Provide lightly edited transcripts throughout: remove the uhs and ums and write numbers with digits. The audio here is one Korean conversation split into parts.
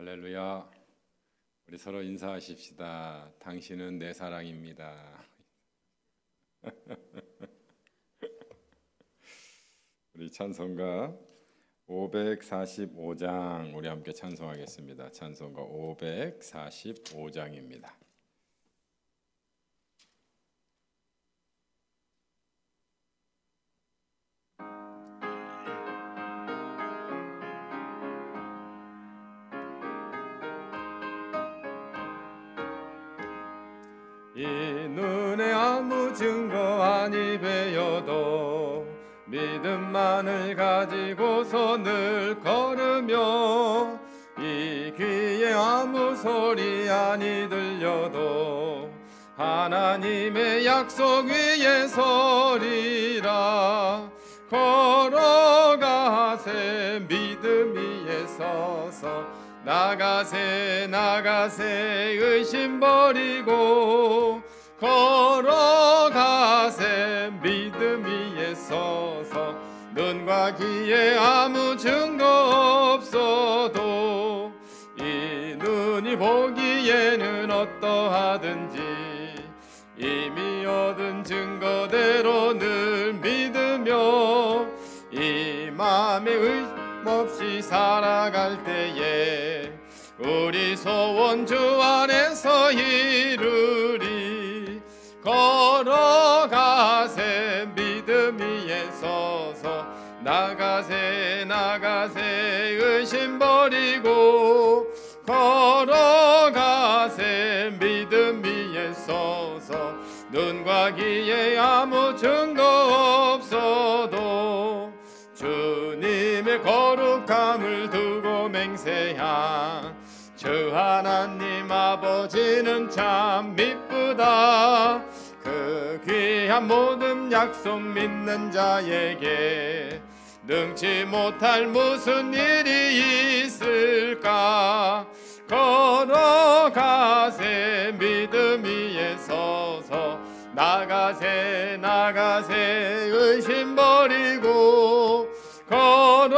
할렐루야. 우리 서로 인사하십시다. 당신은 내 사랑입니다. 우리 찬송가 545장 우리 함께 찬송하겠습니다. 찬송가 545장입니다. 이 눈에 아무 증거 아니 배여도 믿음만을 가지고서 늘 걸으며 이 귀에 아무 소리 아니 들려도 하나님의 약속 위에 서리라. 걸어가세 믿음 위에 서서 나가세 의심 버리고 걸어가세 믿음 위에 서서 눈과 귀에 아무 증거 없어도 이 눈이 보기에는 어떠하든지 이미 얻은 증거대로 늘 믿으며 이 맘에 의심 없이 살아갈 때에 우리 소원 주 안에서 이루리. 걸어가세 믿음 위에 서서 나가세 의심 버리고 걸어가세 믿음 위에 서서 눈과 귀에 아무 증거 없어도 주님의 거룩함을 두고 맹세한 주 하나님 아버지는 참 미쁘다. 그 귀한 모든 약속 믿는 자에게 능치 못할 무슨 일이 있을까. 걸어가세 믿음 위에 서서 나가세 의심 버리고 걸어가세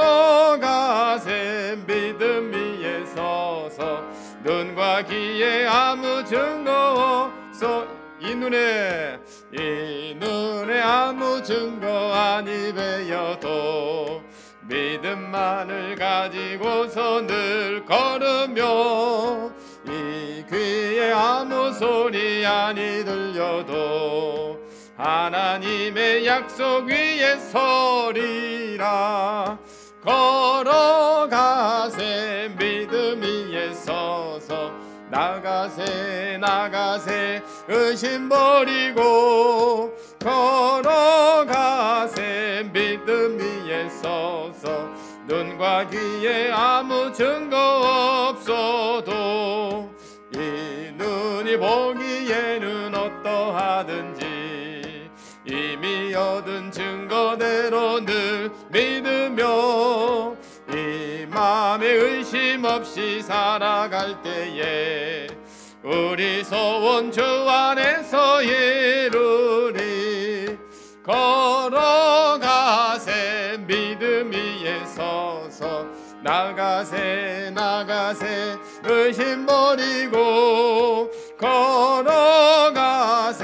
믿음 위에 서서 눈과 귀에 아무 증거 없어. 이 눈에 아무 증거 아니 배여도 믿음만을 가지고서 늘 걸으며 이 귀에 아무 소리 아니 들려도 하나님의 약속 위에 서리라. 걸어가세 믿음 위에 서서 나가세 의심 버리고 걸어가세 믿음 위에 서서 눈과 귀에 아무 증거 없어도 이 눈이 보기에는 어떠하든지 이미 얻은 증거대로 늘 믿으며 이 맘에 의심 없이 살아갈 때에 우리 소원 주 안에서 이루리. 걸어가세 믿음 위에 서서 나가세 의심 버리고 걸어가세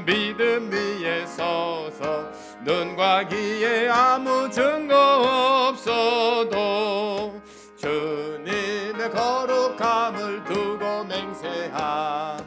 믿음 위에 서서 눈과 귀에 아무 증거 없어도 주님의 거룩함을 두고 맹세한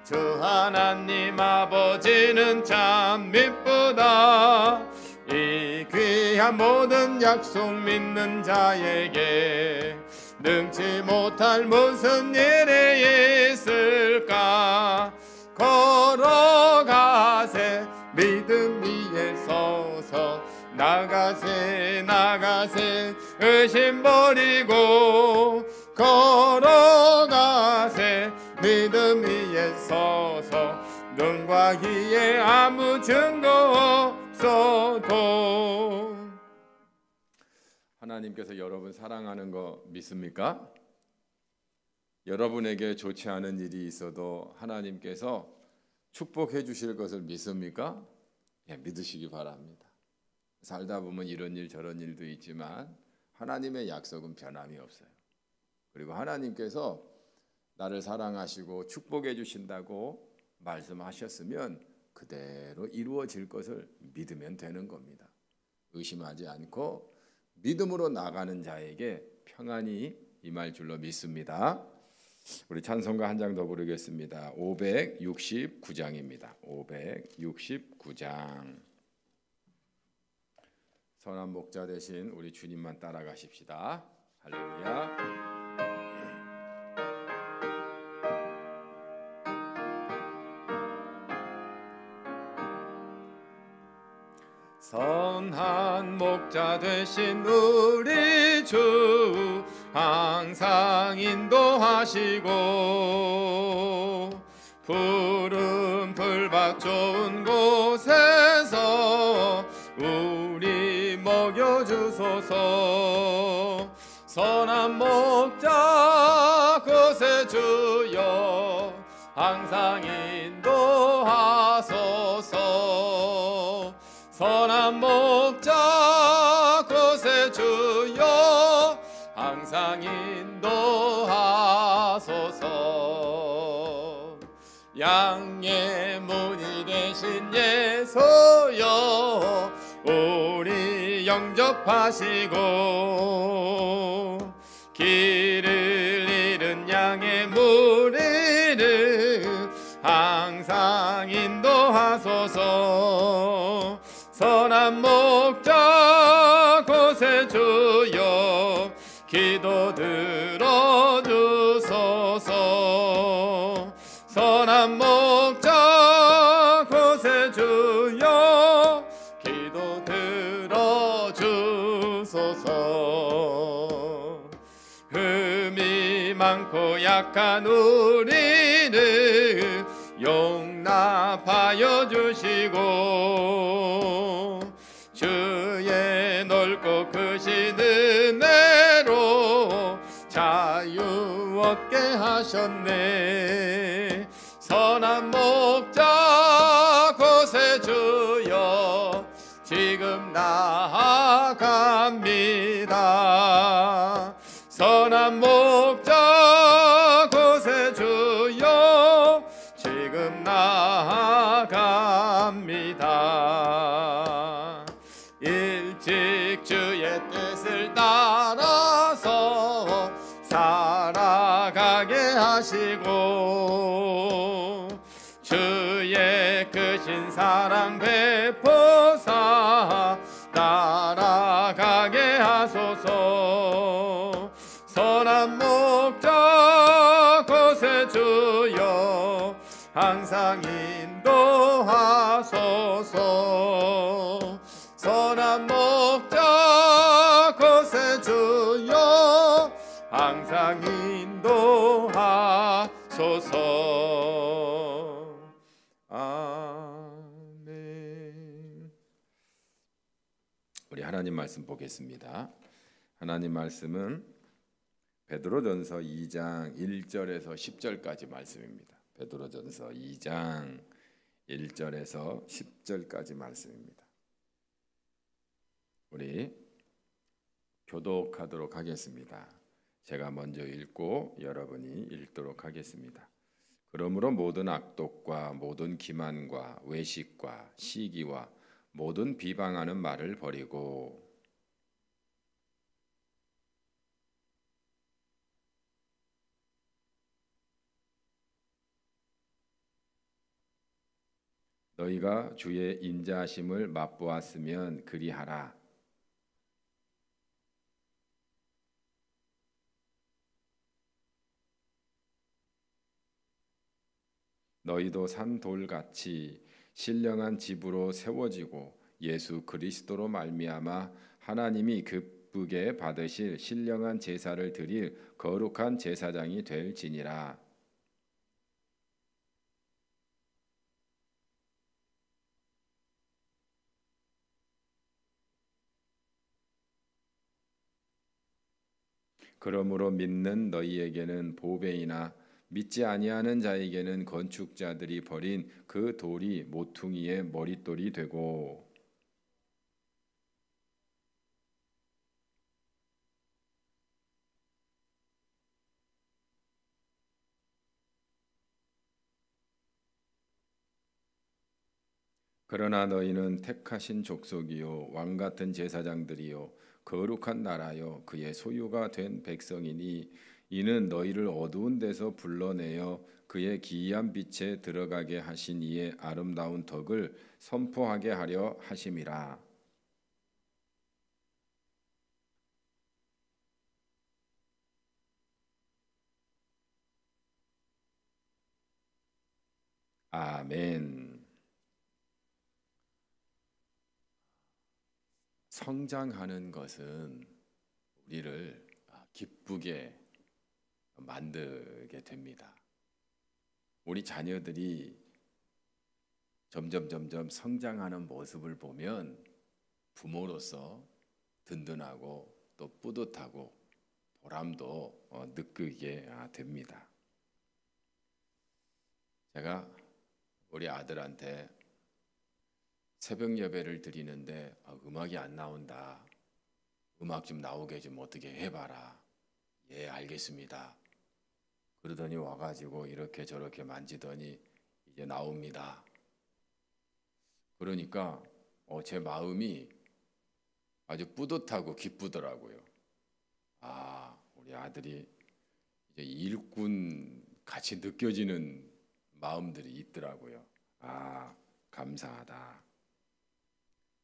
주 하나님 아버지는 참 미쁘다. 이 귀한 모든 약속 믿는 자에게 능치 못할 무슨 일이 있을까. 걸어가세 믿음 위에 서서 나가세 의심 버리고 걸어가세 믿음 위에 서서 눈과 귀에 아무 증거 없어도. 하나님께서 여러분 사랑하는 거 믿습니까? 여러분에게 좋지 않은 일이 있어도 하나님께서 축복해 주실 것을 믿습니까? 예, 믿으시기 바랍니다. 살다 보면 이런 일 저런 일도 있지만 하나님의 약속은 변함이 없어요. 그리고 하나님께서 나를 사랑하시고 축복해 주신다고 말씀하셨으면 그대로 이루어질 것을 믿으면 되는 겁니다. 의심하지 않고 믿음으로 나가는 자에게 평안이 임할 줄로 믿습니다. 우리 찬송가 한 장 더 부르겠습니다. 569장입니다. 569장. 선한 목자 대신 우리 주님만 따라가십시다. 할렐루야. 선한 목자 되신 우리 주 항상 인도하시고 푸른 풀밭 좋은 곳에서 우리 먹여주소서. 선한 목자 곳에 주여 항상 인도하소서. 선한 목자 곳에 주여 항상 인도하소서. 양의 문이 되신 예수여 우리 영접하시고 길을 잃은 양의 무리를 항상 인도하소서. 선한 목자 곳에 주여 기도 들어주소서. 선한 목자 곳에 주여 기도 들어주소서. 흠이 많고 약한 우리를 용납하여 주시고 주의 넓고 크신 은혜로 자유 얻게 하셨네. 선한 목자 곳에 주여 지금 나아갑니다. 선한 목자 곳에 주여 지금 나아갑니다. 일찍 주의 뜻을 따라서 살아가게 하시고 주의 크신 사랑 베푸사 따라가게 하소서. 선한 목자 곳에 주여 항상 인도하소서. 선한 목자 곳에 주여 항상 인도하소서. 아멘. 우리 하나님 말씀 보겠습니다. 하나님 말씀은 베드로전서 2장 1절에서 10절까지 말씀입니다. 베드로전서 2장 1절에서 10절까지 말씀입니다. 우리 교독하도록 하겠습니다. 제가 먼저 읽고 여러분이 읽도록 하겠습니다. 그러므로 모든 악독과 모든 기만과 외식과 시기와 모든 비방하는 말을 버리고 너희가 주의 인자하심을 맛보았으면 그리하라. 너희도 산돌같이 신령한 집으로 세워지고 예수 그리스도로 말미암아 하나님이 기쁘게 받으실 신령한 제사를 드릴 거룩한 제사장이 될지니라. 그러므로 믿는 너희에게는 보배이나 믿지 아니하는 자에게는 건축자들이 버린 그 돌이 모퉁이의 머릿돌이 되고 그러나 너희는 택하신 족속이요 왕 같은 제사장들이요 거룩한 나라요 그의 소유가 된 백성이니 이는 너희를 어두운 데서 불러내어 그의 기이한 빛에 들어가게 하신 이의 아름다운 덕을 선포하게 하려 하심이라. 아멘. 성장하는 것은 우리를 기쁘게 만들게 됩니다. 우리 자녀들이 점점 성장하는 모습을 보면 부모로서 든든하고 또 뿌듯하고 보람도 느끼게 됩니다. 제가 우리 아들한테 새벽 예배를 드리는데 음악이 안 나온다. 음악 좀 나오게 좀 어떻게 해봐라. 예, 알겠습니다. 그러더니 와가지고 이렇게 저렇게 만지더니 이제 나옵니다. 그러니까 제 마음이 아주 뿌듯하고 기쁘더라고요. 우리 아들이 이제 일꾼 같이 느껴지는 마음들이 있더라고요. 감사하다.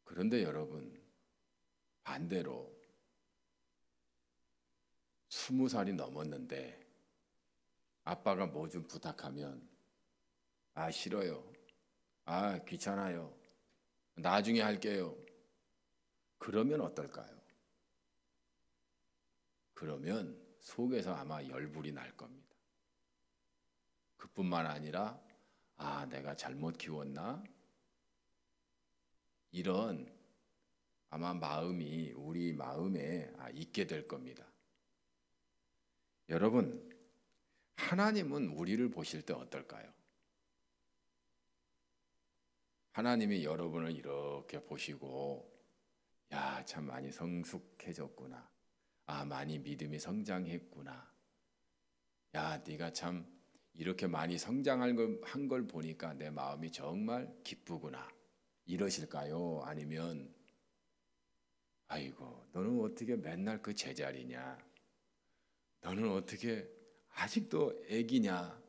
그런데 여러분, 반대로 20살이 넘었는데 아빠가 뭐 좀 부탁하면 싫어요. 귀찮아요. 나중에 할게요. 그러면 어떨까요? 그러면 속에서 아마 열불이 날 겁니다. 그뿐만 아니라 내가 잘못 키웠나? 이런 아마 마음이 우리 마음에 있게 될 겁니다. 여러분, 하나님은 우리를 보실 때 어떨까요? 하나님이 여러분을 이렇게 보시고 참 많이 성숙해졌구나. 많이 믿음이 성장했구나. 네가 참 이렇게 많이 성장한 걸 보니까 내 마음이 정말 기쁘구나. 이러실까요? 아니면 아이고 너는 어떻게 맨날 그 제자리냐? 너는 어떻게 아직도 애기냐?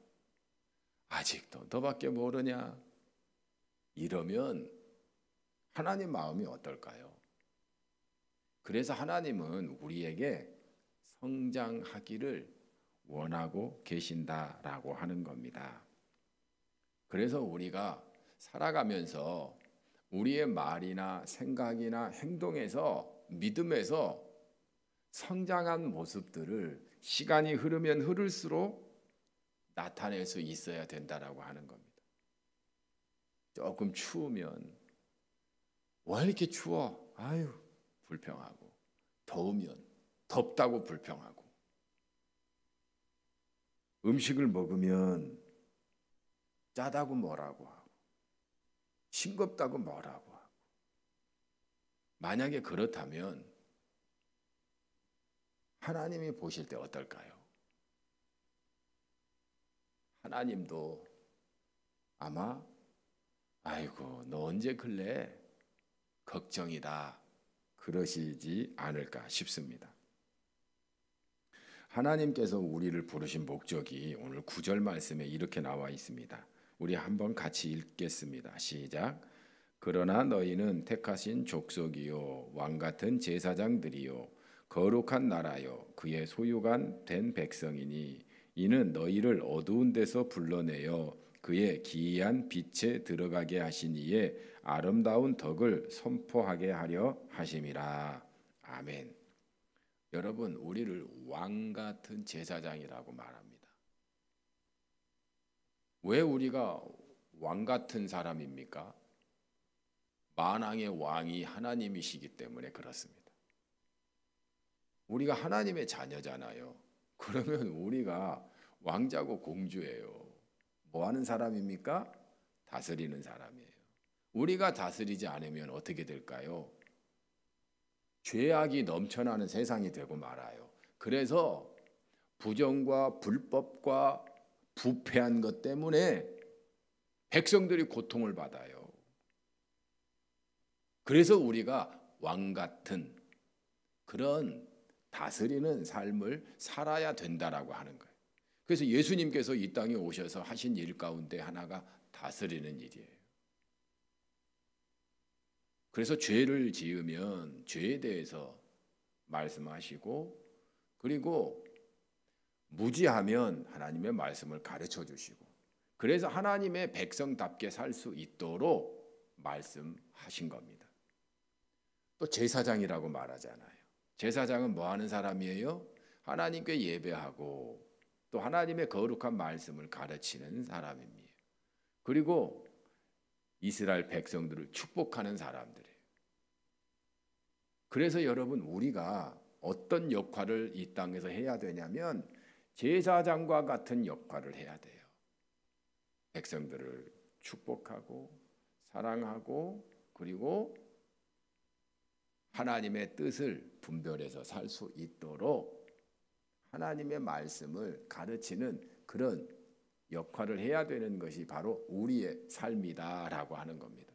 아직도 너밖에 모르냐? 이러면 하나님 마음이 어떨까요? 그래서 하나님은 우리에게 성장하기를 원하고 계신다라고 하는 겁니다. 그래서 우리가 살아가면서 우리의 말이나 생각이나 행동에서 믿음에서 성장한 모습들을 시간이 흐르면 흐를수록 나타낼 수 있어야 된다라고 하는 겁니다. 조금 추우면 왜 이렇게 추워? 불평하고 더우면 덥다고 불평하고 음식을 먹으면 짜다고 뭐라고 하고 싱겁다고 뭐라고 하고 만약에 그렇다면 하나님이 보실 때 어떨까요? 하나님도 아마 아이고 너 언제 클래? 걱정이다 그러시지 않을까 싶습니다. 하나님께서 우리를 부르신 목적이 오늘 9절 말씀에 이렇게 나와 있습니다. 우리 한번 같이 읽겠습니다. 시작. 그러나 너희는 택하신 족속이요 왕 같은 제사장들이요 거룩한 나라요 그의 소유가 된 백성이니 이는 너희를 어두운 데서 불러내어 그의 기이한 빛에 들어가게 하신 이의 아름다운 덕을 선포하게 하려 하심이라. 아멘. 여러분, 우리를 왕 같은 제사장이라고 말합니다. 왜 우리가 왕 같은 사람입니까? 만왕의 왕이 하나님이시기 때문에 그렇습니다. 우리가 하나님의 자녀잖아요. 그러면 우리가 왕자고 공주예요. 뭐 하는 사람입니까? 다스리는 사람이에요. 우리가 다스리지 않으면 어떻게 될까요? 죄악이 넘쳐나는 세상이 되고 말아요. 그래서 부정과 불법과 부패한 것 때문에 백성들이 고통을 받아요. 그래서 우리가 왕 같은 그런 다스리는 삶을 살아야 된다라고 하는 거예요. 그래서 예수님께서 이 땅에 오셔서 하신 일 가운데 하나가 다스리는 일이에요. 그래서 죄를 지으면 죄에 대해서 말씀하시고, 그리고 무지하면 하나님의 말씀을 가르쳐 주시고, 그래서 하나님의 백성답게 살 수 있도록 말씀하신 겁니다. 또 제사장이라고 말하잖아요. 제사장은 뭐 하는 사람이에요? 하나님께 예배하고 또 하나님의 거룩한 말씀을 가르치는 사람입니다. 그리고 이스라엘 백성들을 축복하는 사람들이에요. 그래서 여러분, 우리가 어떤 역할을 이 땅에서 해야 되냐면 제사장과 같은 역할을 해야 돼요. 백성들을 축복하고 사랑하고, 그리고 하나님의 뜻을 분별해서 살 수 있도록 하나님의 말씀을 가르치는 그런 역할을 해야 되는 것이 바로 우리의 삶이다라고 하는 겁니다.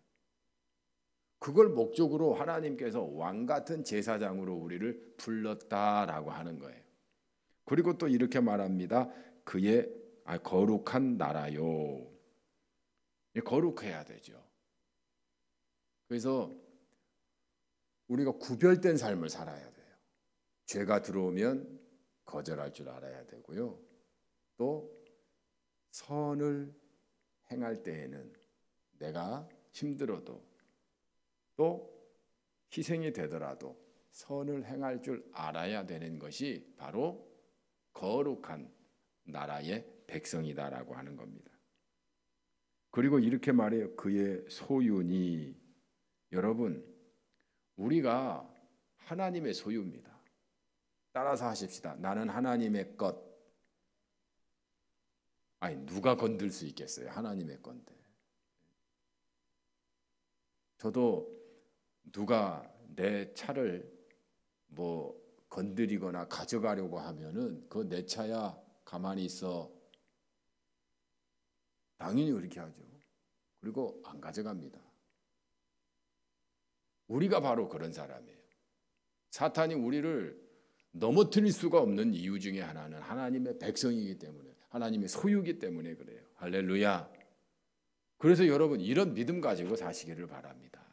그걸 목적으로 하나님께서 왕 같은 제사장으로 우리를 불렀다라고 하는 거예요. 그리고 또 이렇게 말합니다. 그의 거룩한 나라요. 거룩해야 되죠. 그래서 우리가 구별된 삶을 살아야 돼요. 죄가 들어오면 거절할 줄 알아야 되고요. 또 선을 행할 때에는 내가 힘들어도 또 희생이 되더라도 선을 행할 줄 알아야 되는 것이 바로 거룩한 나라의 백성이다라고 하는 겁니다. 그리고 이렇게 말해요. 그의 소유니. 여러분, 우리가 하나님의 소유입니다. 따라서 하십시다. 나는 하나님의 것. 아니, 누가 건들 수 있겠어요? 하나님의 건데. 저도 누가 내 차를 뭐 건드리거나 가져가려고 하면은 그거 내 차야, 가만히 있어. 당연히 그렇게 하죠. 그리고 안 가져갑니다. 우리가 바로 그런 사람이에요. 사탄이 우리를 넘어뜨릴 수가 없는 이유 중에 하나는 하나님의 백성이기 때문에, 하나님의 소유이기 때문에 그래요. 할렐루야. 그래서 여러분, 이런 믿음 가지고 사시기를 바랍니다.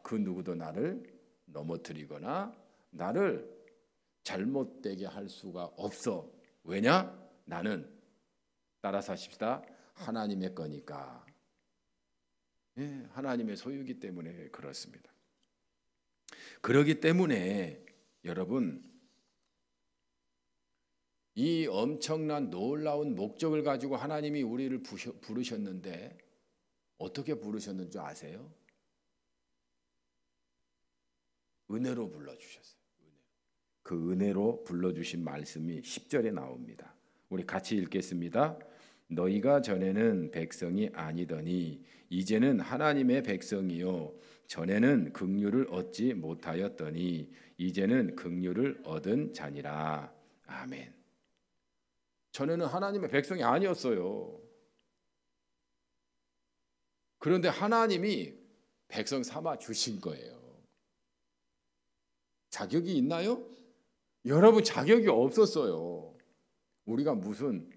그 누구도 나를 넘어뜨리거나 나를 잘못되게 할 수가 없어. 왜냐? 나는, 따라서 하십시다, 하나님의 거니까. 하나님의 소유이기 때문에 그렇습니다. 그렇기 때문에 여러분, 이 엄청난 놀라운 목적을 가지고 하나님이 우리를 부르셨는데 어떻게 부르셨는 줄 아세요? 은혜로 불러주셨어요. 그 은혜로 불러주신 말씀이 10절에 나옵니다. 우리 같이 읽겠습니다. 너희가 전에는 백성이 아니더니 이제는 하나님의 백성이요 전에는 긍휼을 얻지 못하였더니 이제는 긍휼을 얻은 자니라. 아멘. 전에는 하나님의 백성이 아니었어요. 그런데 하나님이 백성 삼아 주신 거예요. 자격이 있나요? 여러분, 자격이 없었어요. 우리가 무슨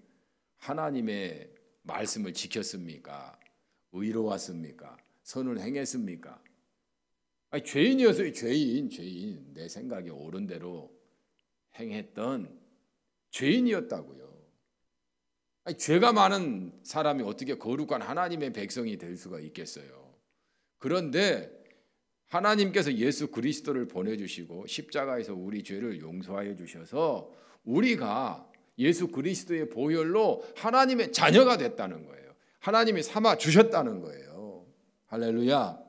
하나님의 말씀을 지켰습니까? 의로웠습니까? 선을 행했습니까? 죄인이었어요. 죄인. 내 생각에 옳은 대로 행했던 죄인이었다고요. 죄가 많은 사람이 어떻게 거룩한 하나님의 백성이 될 수가 있겠어요? 그런데 하나님께서 예수 그리스도를 보내주시고 십자가에서 우리 죄를 용서하여 주셔서 우리가 예수 그리스도의 보혈로 하나님의 자녀가 됐다는 거예요. 하나님이 삼아 주셨다는 거예요. 할렐루야.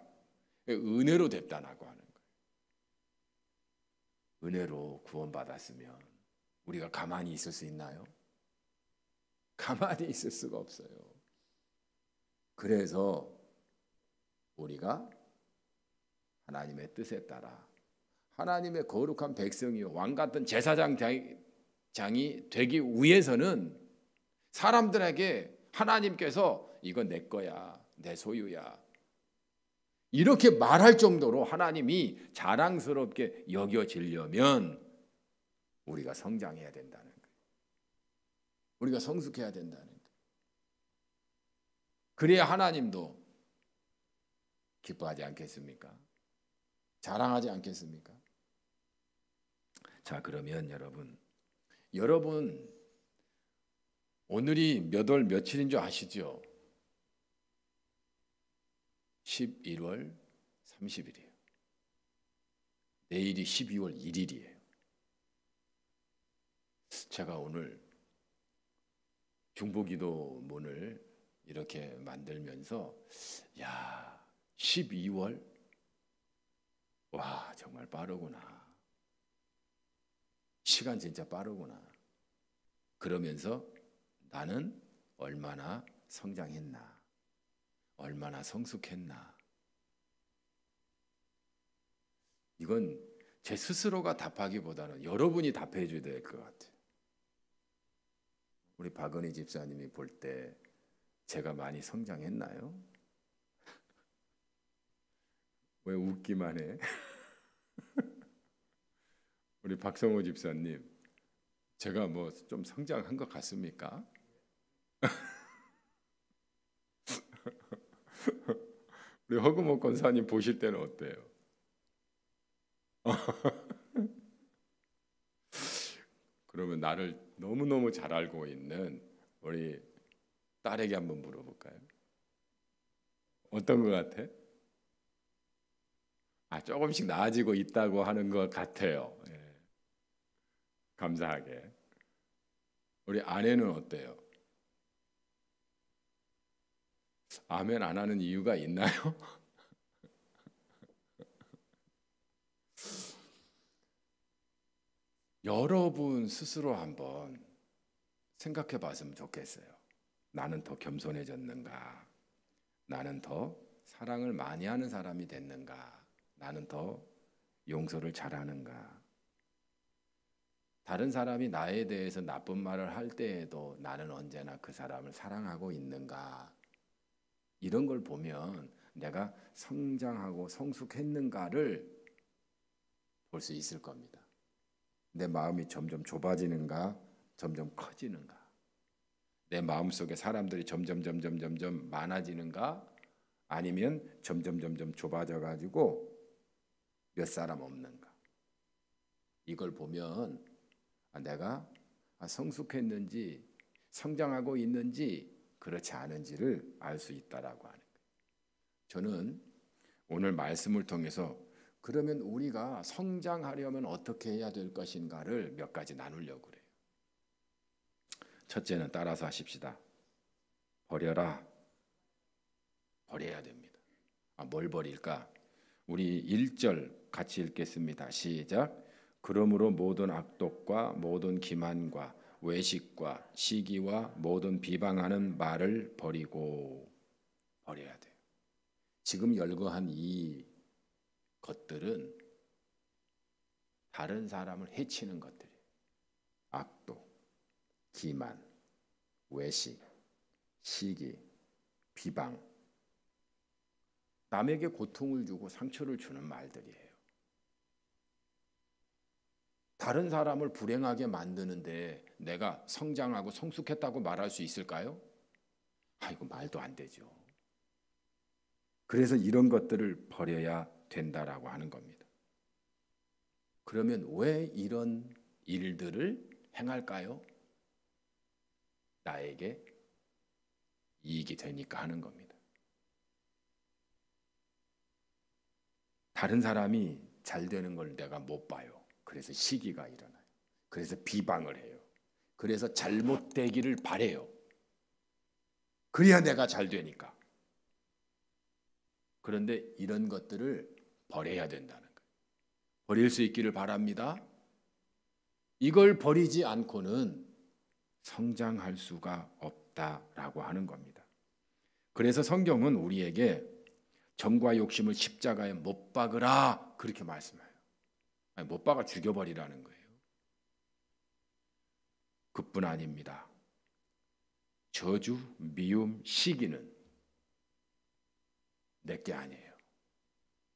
은혜로 됐다라고 하는 거예요. 은혜로 구원받았으면 우리가 가만히 있을 수 있나요? 가만히 있을 수가 없어요. 그래서 우리가 하나님의 뜻에 따라 하나님의 거룩한 백성이요 왕 같은 제사장이 되기 위해서는 사람들에게 하나님께서 이건 내 거야, 내 소유야, 이렇게 말할 정도로 하나님이 자랑스럽게 여겨지려면 우리가 성장해야 된다는 거예요. 우리가 성숙해야 된다는 거예요. 그래야 하나님도 기뻐하지 않겠습니까? 자랑하지 않겠습니까? 자, 그러면 여러분 오늘이 몇 월 며칠인 줄 아시죠? 11월 30일이에요. 내일이 12월 1일이에요. 제가 오늘 중보기도문을 이렇게 만들면서 12월 와 정말 빠르구나. 시간 진짜 빠르구나. 그러면서 나는 얼마나 성장했나, 얼마나 성숙했나. 이건 제 스스로가 답하기보다는 여러분이 답해 줘야 될 것 같아요. 우리 박은희 집사님이 볼 때 제가 많이 성장했나요? 왜 웃기만 해? 우리 박성호 집사님, 제가 뭐 좀 성장한 것 같습니까? 우리 허금호 권사님 보실 때는 어때요? 그러면 나를 너무너무 잘 알고 있는 우리 딸에게 한번 물어볼까요? 어떤 것 같아? 조금씩 나아지고 있다고 하는 것 같아요. 예. 감사하게. 우리 아내는 어때요? 아멘 안 하는 이유가 있나요? 여러분 스스로 한번 생각해 봤으면 좋겠어요. 나는 더 겸손해졌는가? 나는 더 사랑을 많이 하는 사람이 됐는가? 나는 더 용서를 잘하는가? 다른 사람이 나에 대해서 나쁜 말을 할 때에도 나는 언제나 그 사람을 사랑하고 있는가? 이런 걸 보면 내가 성장하고 성숙했는가를 볼 수 있을 겁니다. 내 마음이 점점 좁아지는가, 점점 커지는가? 내 마음속에 사람들이 점점 많아지는가? 아니면 점점 좁아져 가지고 몇 사람 없는가? 이걸 보면 내가 성숙했는지 성장하고 있는지 그렇지 않은지를 알 수 있다라고 하는 거예요. 저는 오늘 말씀을 통해서 그러면 우리가 성장하려면 어떻게 해야 될 것인가를 몇 가지 나누려고 그래요. 첫째는 따라서 하십시다. 버려라. 버려야 됩니다. 뭘 버릴까? 우리 1절 같이 읽겠습니다. 시작. 그러므로 모든 악독과 모든 기만과 외식과 시기와 모든 비방하는 말을 버리고 버려야 돼요. 지금 열거한 이 것들은 다른 사람을 해치는 것들이에요. 악독, 기만, 외식, 시기, 비방, 남에게 고통을 주고 상처를 주는 말들이에요. 다른 사람을 불행하게 만드는데 내가 성장하고 성숙했다고 말할 수 있을까요? 이거 말도 안 되죠. 그래서 이런 것들을 버려야 된다라고 하는 겁니다. 그러면 왜 이런 일들을 행할까요? 나에게 이익이 되니까 하는 겁니다. 다른 사람이 잘 되는 걸 내가 못 봐요. 그래서 시기가 일어나요. 그래서 비방을 해요. 그래서 잘못되기를 바래요. 그래야 내가 잘 되니까. 그런데 이런 것들을 버려야 된다는 거예요. 버릴 수 있기를 바랍니다. 이걸 버리지 않고는 성장할 수가 없다라고 하는 겁니다. 그래서 성경은 우리에게 정과 욕심을 십자가에 못 박으라 그렇게 말씀해요. 못 박아 죽여버리라는 거예요. 그뿐 아닙니다. 저주, 미움, 시기는 내게 아니에요.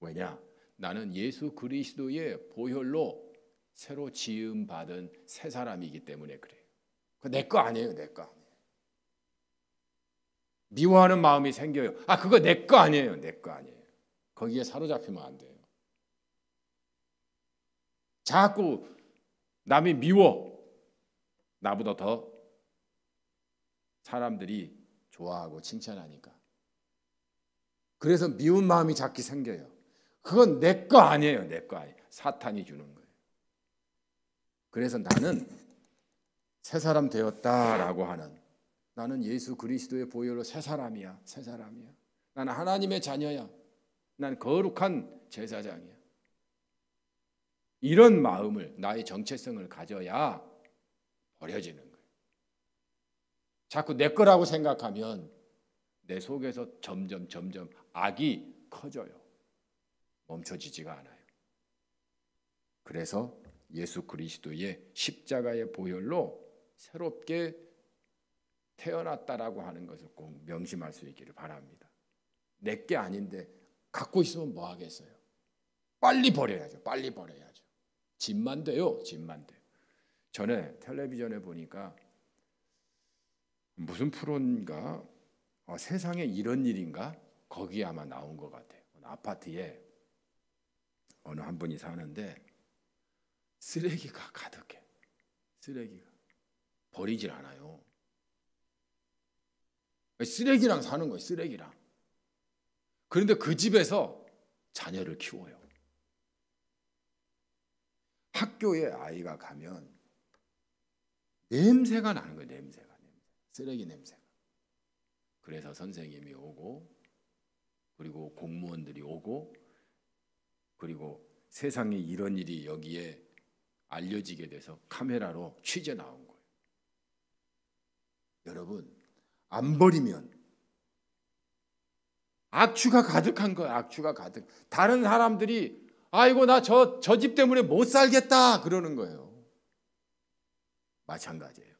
왜냐? 나는 예수 그리스도의 보혈로 새로 지음 받은 새 사람이기 때문에 그래요. 내 거 아니에요. 내 거 아니에요. 미워하는 마음이 생겨요. 그거 내 거 아니에요. 내 거 아니에요. 거기에 사로잡히면 안 돼요. 자꾸 남이 미워. 나보다 더 사람들이 좋아하고 칭찬하니까. 그래서 미운 마음이 자꾸 생겨요. 그건 내 거 아니에요. 내 거 아니에요. 사탄이 주는 거예요. 그래서 나는 새 사람 되었다라고 하는, 나는 예수 그리스도의 보혈로 새 사람이야. 새 사람이야. 나는 하나님의 자녀야. 난 거룩한 제사장이야. 이런 마음을, 나의 정체성을 가져야 버려지는 거예요. 자꾸 내 거라고 생각하면 내 속에서 점점 악이 커져요. 멈춰지지가 않아요. 그래서 예수 그리스도의 십자가의 보혈로 새롭게 태어났다라고 하는 것을 꼭 명심할 수 있기를 바랍니다. 내 게 아닌데 갖고 있으면 뭐 하겠어요? 빨리 버려야죠. 빨리 버려야죠. 짐만 돼요. 짐만 돼요. 전에 텔레비전에 보니까 무슨 프로인가, 세상에 이런 일인가, 거기에 아마 나온 것 같아요. 아파트에 어느 한 분이 사는데 쓰레기가 가득해. 쓰레기가 버리질 않아요. 쓰레기랑 사는 거예요. 쓰레기랑. 그런데 그 집에서 자녀를 키워요. 학교에 아이가 가면 냄새가 나는 거예요. 냄새가. 쓰레기 냄새가. 그래서 선생님이 오고, 그리고 공무원들이 오고, 그리고 세상에 이런 일이 여기에 알려지게 돼서 카메라로 취재 나온 거예요. 여러분, 안 버리면 악취가 가득한 거예요. 악취가 가득. 다른 사람들이 아이고 나 저 집 때문에 못 살겠다 그러는 거예요. 마찬가지예요.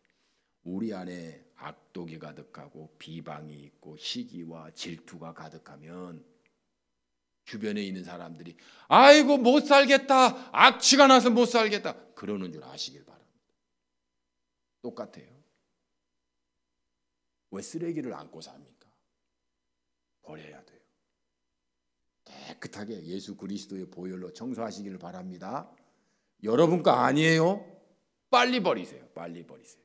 우리 안에 악독이 가득하고 비방이 있고 시기와 질투가 가득하면 주변에 있는 사람들이 아이고 못 살겠다, 악취가 나서 못 살겠다 그러는 줄 아시길 바랍니다. 똑같아요. 왜 쓰레기를 안고 삽니까? 버려야 돼요. 깨끗하게 예수 그리스도의 보혈로 청소하시기를 바랍니다. 여러분 거 아니에요. 빨리 버리세요. 빨리 버리세요.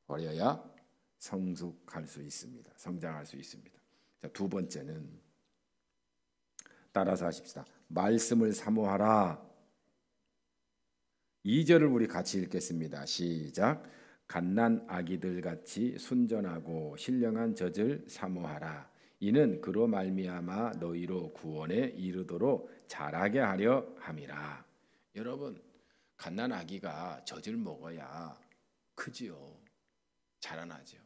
버려야 성숙할 수 있습니다. 성장할 수 있습니다. 자, 두 번째는 따라서 하십시다. 말씀을 사모하라. 2절을 우리 같이 읽겠습니다. 시작. 갓난 아기들 같이 순전하고 신령한 젖을 사모하라. 이는 그로 말미암아 너희로 구원에 이르도록 자라게 하려 함이라. 여러분, 갓난 아기가 젖을 먹어야 크지요. 자라나죠.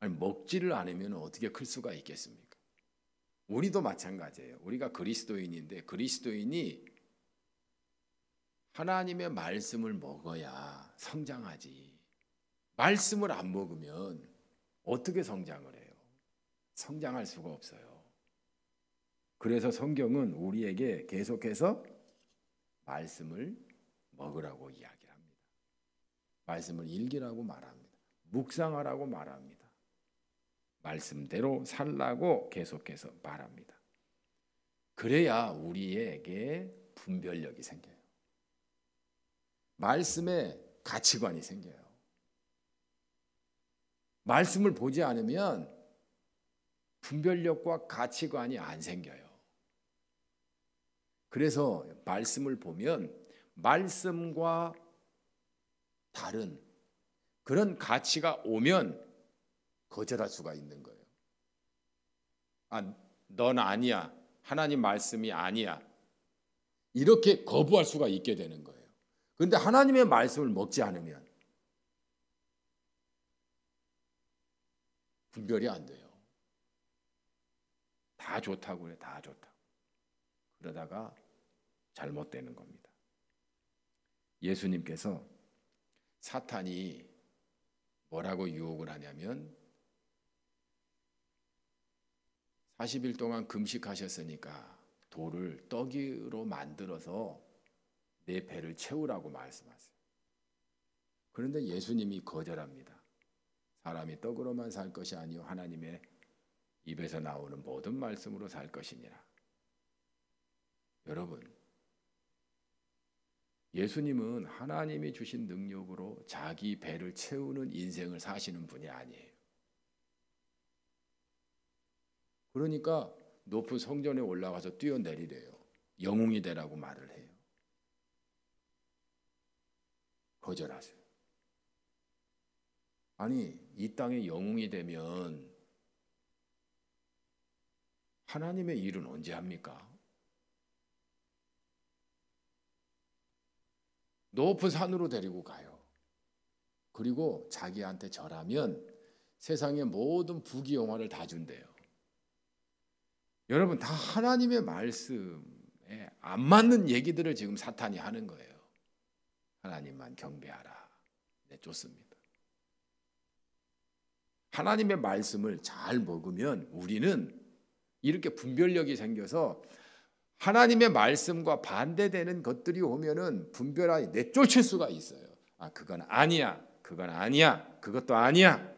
아니, 먹지를 않으면 어떻게 클 수가 있겠습니까? 우리도 마찬가지예요. 우리가 그리스도인인데 그리스도인이 하나님의 말씀을 먹어야 성장하지. 말씀을 안 먹으면 어떻게 성장을 해요? 성장할 수가 없어요. 그래서 성경은 우리에게 계속해서 말씀을 먹으라고 이야기를 합니다. 말씀을 읽으라고 말합니다. 묵상하라고 말합니다. 말씀대로 살라고 계속해서 말합니다. 그래야 우리에게 분별력이 생겨요. 말씀에 가치관이 생겨요. 말씀을 보지 않으면 분별력과 가치관이 안 생겨요. 그래서 말씀을 보면 말씀과 다른 그런 가치가 오면 거절할 수가 있는 거예요. 넌 아니야. 하나님 말씀이 아니야. 이렇게 거부할 수가 있게 되는 거예요. 그런데 하나님의 말씀을 먹지 않으면 분별이 안 돼요. 다 좋다고 그래. 다 좋다. 그러다가 잘못되는 겁니다. 예수님께서 사탄이 뭐라고 유혹을 하냐면 40일 동안 금식하셨으니까 돌을 떡으로 만들어서 내 배를 채우라고 말씀하세요. 그런데 예수님이 거절합니다. 사람이 떡으로만 살 것이 아니요 하나님의 입에서 나오는 모든 말씀으로 살 것이니라. 여러분, 예수님은 하나님이 주신 능력으로 자기 배를 채우는 인생을 사시는 분이 아니에요. 그러니까 높은 성전에 올라가서 뛰어내리래요. 영웅이 되라고 말을 해요. 거절하세요. 아니, 이 땅에 영웅이 되면 하나님의 일은 언제 합니까? 높은 산으로 데리고 가요. 그리고 자기한테 절하면 세상의 모든 부귀영화를 다 준대요. 여러분, 다 하나님의 말씀에 안 맞는 얘기들을 지금 사탄이 하는 거예요. 하나님만 경배하라. 네, 좋습니다. 하나님의 말씀을 잘 먹으면 우리는 이렇게 분별력이 생겨서 하나님의 말씀과 반대되는 것들이 오면은 분별하게 내쫓을 수가 있어요. 아, 그건 아니야. 그건 아니야. 그것도 아니야.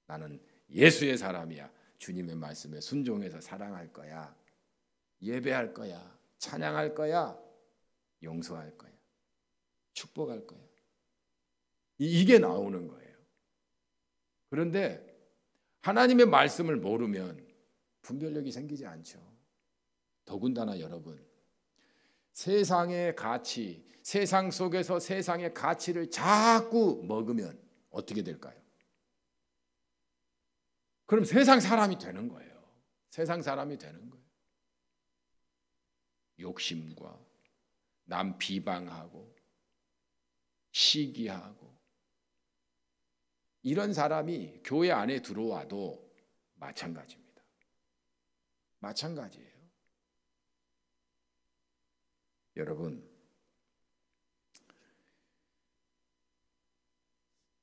나는 예수의 사람이야. 주님의 말씀에 순종해서 사랑할 거야. 예배할 거야. 찬양할 거야. 용서할 거야. 축복할 거야. 이게 나오는 거예요. 그런데 하나님의 말씀을 모르면 분별력이 생기지 않죠. 더군다나 여러분, 세상의 가치, 세상 속에서 세상의 가치를 자꾸 먹으면 어떻게 될까요? 그럼 세상 사람이 되는 거예요. 세상 사람이 되는 거예요. 욕심과 남 비방하고 시기하고 이런 사람이 교회 안에 들어와도 마찬가지입니다. 마찬가지예요. 여러분,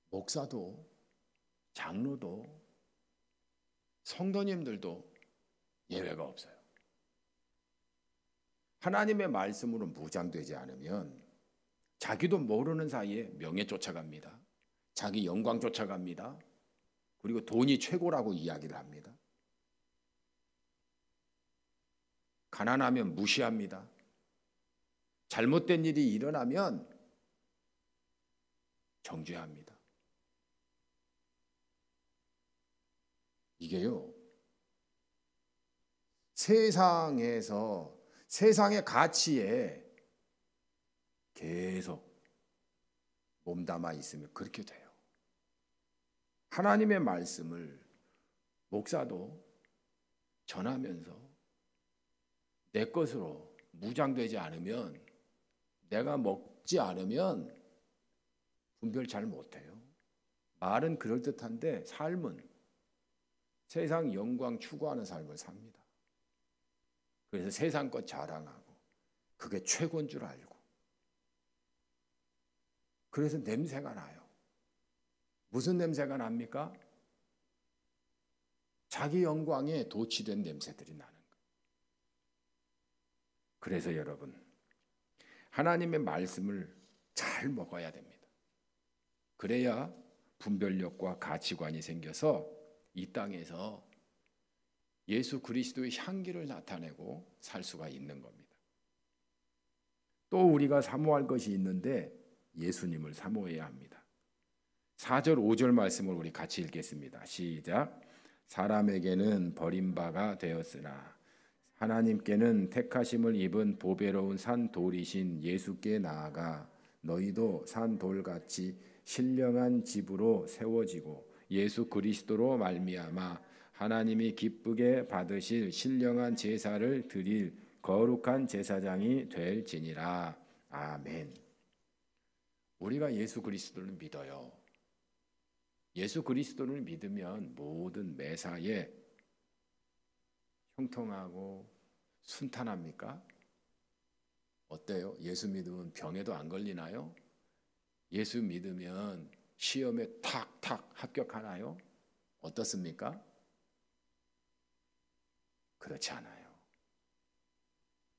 목사도 장로도 성도님들도 예외가 없어요. 하나님의 말씀으로 무장되지 않으면 자기도 모르는 사이에 명예 쫓아갑니다. 자기 영광 쫓아갑니다. 그리고 돈이 최고라고 이야기를 합니다. 가난하면 무시합니다. 잘못된 일이 일어나면 정죄합니다. 이게요, 세상에서 세상의 가치에 계속 몸담아 있으면 그렇게 돼요. 하나님의 말씀을 목사도 전하면서 내 것으로 무장되지 않으면, 내가 먹지 않으면 분별 잘 못해요. 말은 그럴듯한데 삶은 세상 영광 추구하는 삶을 삽니다. 그래서 세상 것 자랑하고 그게 최고인 줄 알고, 그래서 냄새가 나요. 무슨 냄새가 납니까? 자기 영광에 도취된 냄새들이 나는 거예요. 그래서 여러분, 하나님의 말씀을 잘 먹어야 됩니다. 그래야 분별력과 가치관이 생겨서 이 땅에서 예수 그리스도의 향기를 나타내고 살 수가 있는 겁니다. 또 우리가 사모할 것이 있는데 예수님을 사모해야 합니다. 4절 5절 말씀을 우리 같이 읽겠습니다. 시작. 사람에게는 버림바가 되었으나 하나님께는 택하심을 입은 보배로운 산 돌이신 예수께 나아가 너희도 산 돌같이 신령한 집으로 세워지고 예수 그리스도로 말미암아 하나님이 기쁘게 받으실 신령한 제사를 드릴 거룩한 제사장이 될지니라. 아멘. 우리가 예수 그리스도를 믿어요. 예수 그리스도를 믿으면 모든 매사에 형통하고 순탄합니까? 어때요? 예수 믿으면 병에도 안 걸리나요? 예수 믿으면 시험에 탁탁 합격하나요? 어떻습니까? 그렇지 않아요.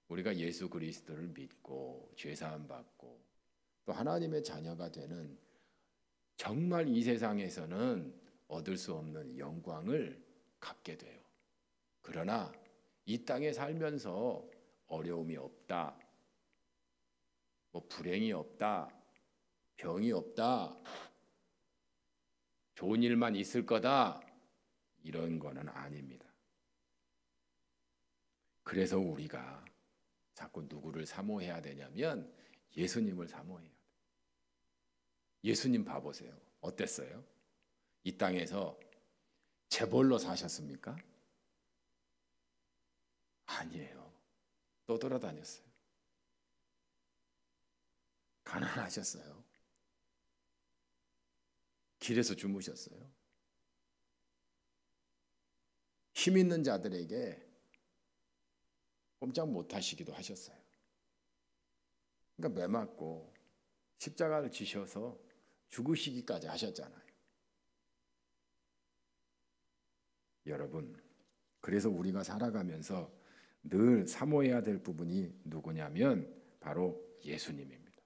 우리가 예수 그리스도를 믿고 죄사함 받고 또 하나님의 자녀가 되는 정말 이 세상에서는 얻을 수 없는 영광을 갖게 돼요. 그러나 이 땅에 살면서 어려움이 없다, 뭐 불행이 없다, 병이 없다, 좋은 일만 있을 거다, 이런 거는 아닙니다. 그래서 우리가 자꾸 누구를 사모해야 되냐면 예수님을 사모해야 돼요. 예수님 봐보세요. 어땠어요? 이 땅에서 재벌로 사셨습니까? 아니에요. 떠돌아다녔어요. 가난하셨어요. 길에서 주무셨어요. 힘 있는 자들에게 꼼짝 못하시기도 하셨어요. 그러니까 매 맞고 십자가를 지셔서 죽으시기까지 하셨잖아요. 여러분, 그래서 우리가 살아가면서 늘 사모해야 될 부분이 누구냐면 바로 예수님입니다.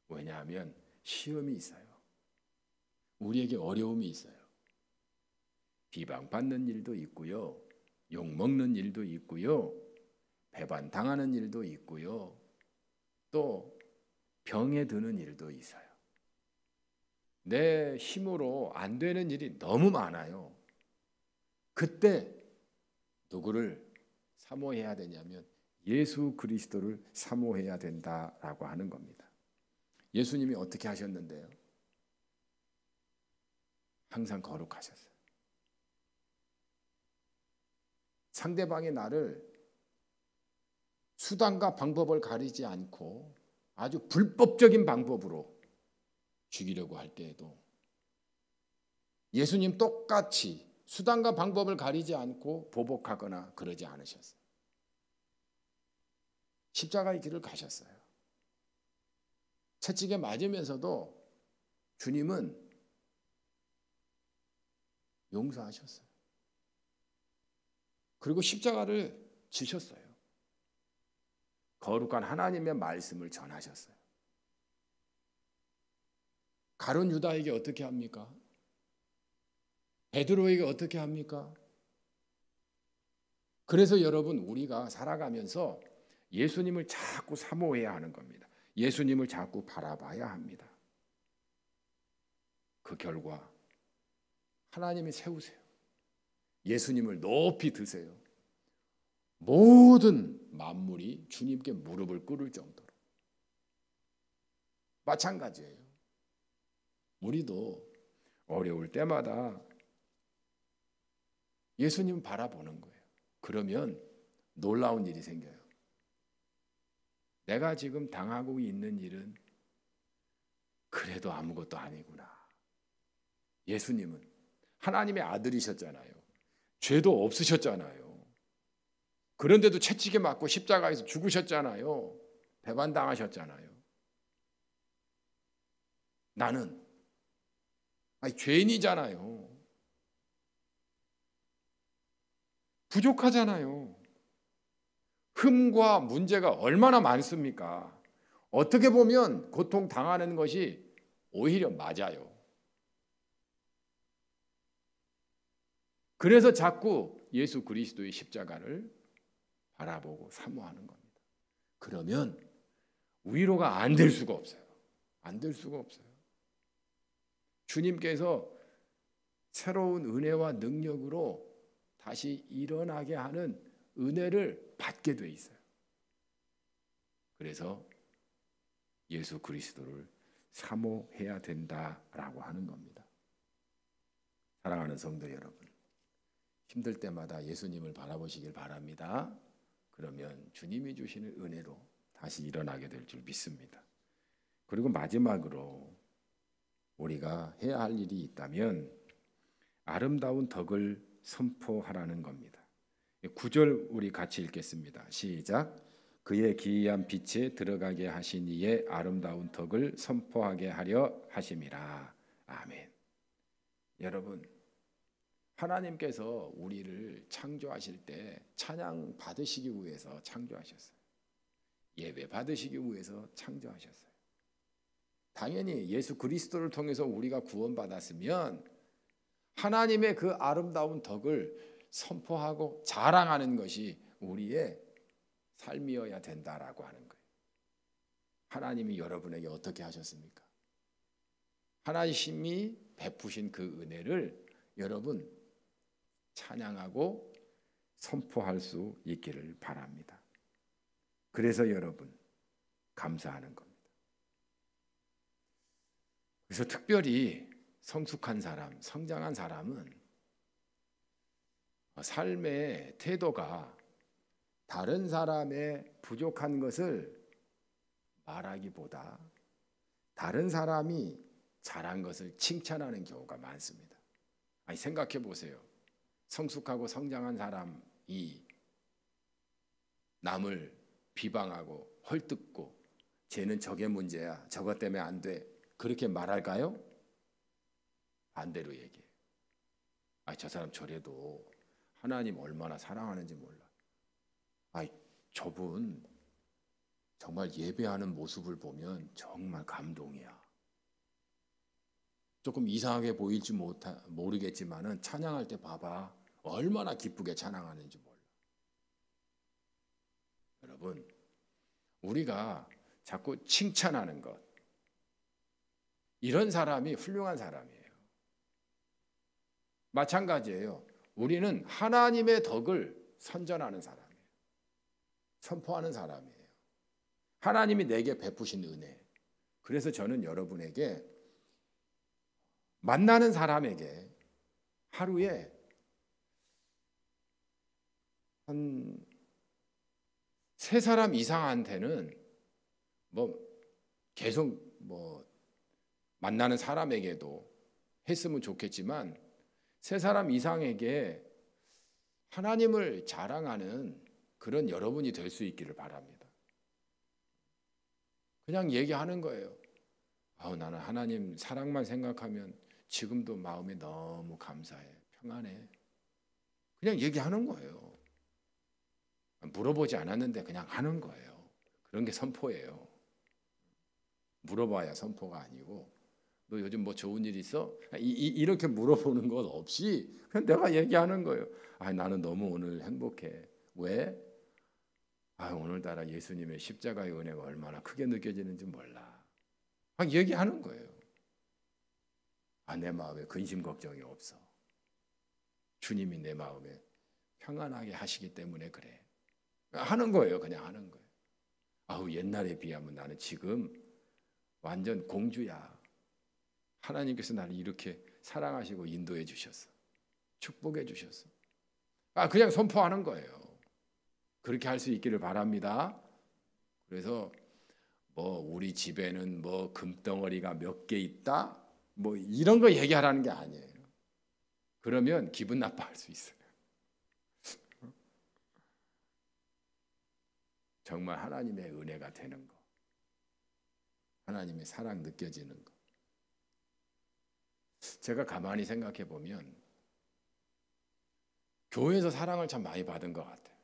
왜냐하면 시험이 있어요. 우리에게 어려움이 있어요. 비방받는 일도 있고요, 욕먹는 일도 있고요, 배반당하는 일도 있고요, 또 병에 드는 일도 있어요. 내 힘으로 안 되는 일이 너무 많아요. 그때 누구를 사모해야 되냐면 예수 그리스도를 사모해야 된다라고 하는 겁니다. 예수님이 어떻게 하셨는데요? 항상 거룩하셨어요. 상대방의 나를 수단과 방법을 가리지 않고 아주 불법적인 방법으로 죽이려고 할 때에도 예수님 똑같이 수단과 방법을 가리지 않고 보복하거나 그러지 않으셨어요. 십자가의 길을 가셨어요. 채찍에 맞으면서도 주님은 용서하셨어요. 그리고 십자가를 지셨어요. 거룩한 하나님의 말씀을 전하셨어요. 가룟 유다에게 어떻게 합니까? 베드로에게 어떻게 합니까? 그래서 여러분, 우리가 살아가면서 예수님을 자꾸 사모해야 하는 겁니다. 예수님을 자꾸 바라봐야 합니다. 그 결과 하나님이 세우세요. 예수님을 높이 드세요. 모든 만물이 주님께 무릎을 꿇을 정도로. 마찬가지예요. 우리도 어려울 때마다 예수님 바라보는 거예요. 그러면 놀라운 일이 생겨요. 내가 지금 당하고 있는 일은 그래도 아무것도 아니구나. 예수님은 하나님의 아들이셨잖아요. 죄도 없으셨잖아요. 그런데도 채찍에 맞고 십자가에서 죽으셨잖아요. 배반당하셨잖아요. 나는 죄인이잖아요. 부족하잖아요. 흠과 문제가 얼마나 많습니까? 어떻게 보면 고통당하는 것이 오히려 맞아요. 그래서 자꾸 예수 그리스도의 십자가를 바라보고 사모하는 겁니다. 그러면 위로가 안 될 수가 없어요. 안 될 수가 없어요. 주님께서 새로운 은혜와 능력으로 다시 일어나게 하는 은혜를 받게 돼 있어요. 그래서 예수 그리스도를 사모해야 된다라고 하는 겁니다. 사랑하는 성도 여러분, 힘들 때마다 예수님을 바라보시길 바랍니다. 그러면 주님이 주시는 은혜로 다시 일어나게 될 줄 믿습니다. 그리고 마지막으로 우리가 해야 할 일이 있다면 아름다운 덕을 선포하라는 겁니다. 9절 우리 같이 읽겠습니다. 시작. 그의 기이한 빛에 들어가게 하신 이의 아름다운 덕을 선포하게 하려 하심이라. 아멘. 여러분, 하나님께서 우리를 창조하실 때 찬양 받으시기 위해서 창조하셨어요. 예배 받으시기 위해서 창조하셨어요. 당연히 예수 그리스도를 통해서 우리가 구원받았으면 하나님의 그 아름다운 덕을 선포하고 자랑하는 것이 우리의 삶이어야 된다라고 하는 거예요. 하나님이 여러분에게 어떻게 하셨습니까? 하나님이 베푸신 그 은혜를 여러분 찬양하고 선포할 수 있기를 바랍니다. 그래서 여러분 감사하는 겁니다. 그래서 특별히 성숙한 사람, 성장한 사람은 삶의 태도가 다른 사람의 부족한 것을 말하기보다 다른 사람이 잘한 것을 칭찬하는 경우가 많습니다. 아니, 생각해 보세요. 성숙하고 성장한 사람이 남을 비방하고 헐뜯고 쟤는 저게 문제야, 저것 때문에 안 돼, 그렇게 말할까요? 반대로 얘기해요. 저 사람 저래도 하나님 얼마나 사랑하는지 몰라. 저분 정말 예배하는 모습을 보면 정말 감동이야. 조금 이상하게 보일지 모르겠지만은 찬양할 때 봐봐. 얼마나 기쁘게 찬양하는지 몰라. 여러분, 우리가 자꾸 칭찬하는 것, 이런 사람이 훌륭한 사람이에요. 마찬가지예요. 우리는 하나님의 덕을 선전하는 사람이에요. 선포하는 사람이에요. 하나님이 내게 베푸신 은혜. 그래서 저는 여러분에게 만나는 사람에게 하루에 한 3사람 이상한테는 계속 만나는 사람에게도 했으면 좋겠지만 3사람 이상에게 하나님을 자랑하는 그런 여러분이 될 수 있기를 바랍니다. 그냥 얘기하는 거예요. 나는 하나님 사랑만 생각하면 지금도 마음이 너무 감사해, 평안해. 그냥 얘기하는 거예요. 물어보지 않았는데 그냥 하는 거예요. 그런 게 선포예요. 물어봐야 선포가 아니고, 너 요즘 뭐 좋은 일 있어? 이렇게 물어보는 것 없이 그냥 내가 얘기하는 거예요. 나는 너무 오늘 행복해. 왜? 오늘따라 예수님의 십자가의 은혜가 얼마나 크게 느껴지는지 몰라. 얘기하는 거예요. 내 마음에 근심 걱정이 없어. 주님이 내 마음에 평안하게 하시기 때문에 그래. 하는 거예요. 그냥 하는 거예요. 옛날에 비하면 나는 지금 완전 공주야. 하나님께서 나를 이렇게 사랑하시고 인도해 주셨어. 축복해 주셨어. 그냥 선포하는 거예요. 그렇게 할 수 있기를 바랍니다. 그래서 우리 집에는 금덩어리가 몇 개 있다? 이런 거 얘기하라는 게 아니에요. 그러면 기분 나빠할 수 있어요. 정말 하나님의 은혜가 되는 거, 하나님의 사랑 느껴지는 거. 제가 가만히 생각해 보면 교회에서 사랑을 참 많이 받은 것 같아요.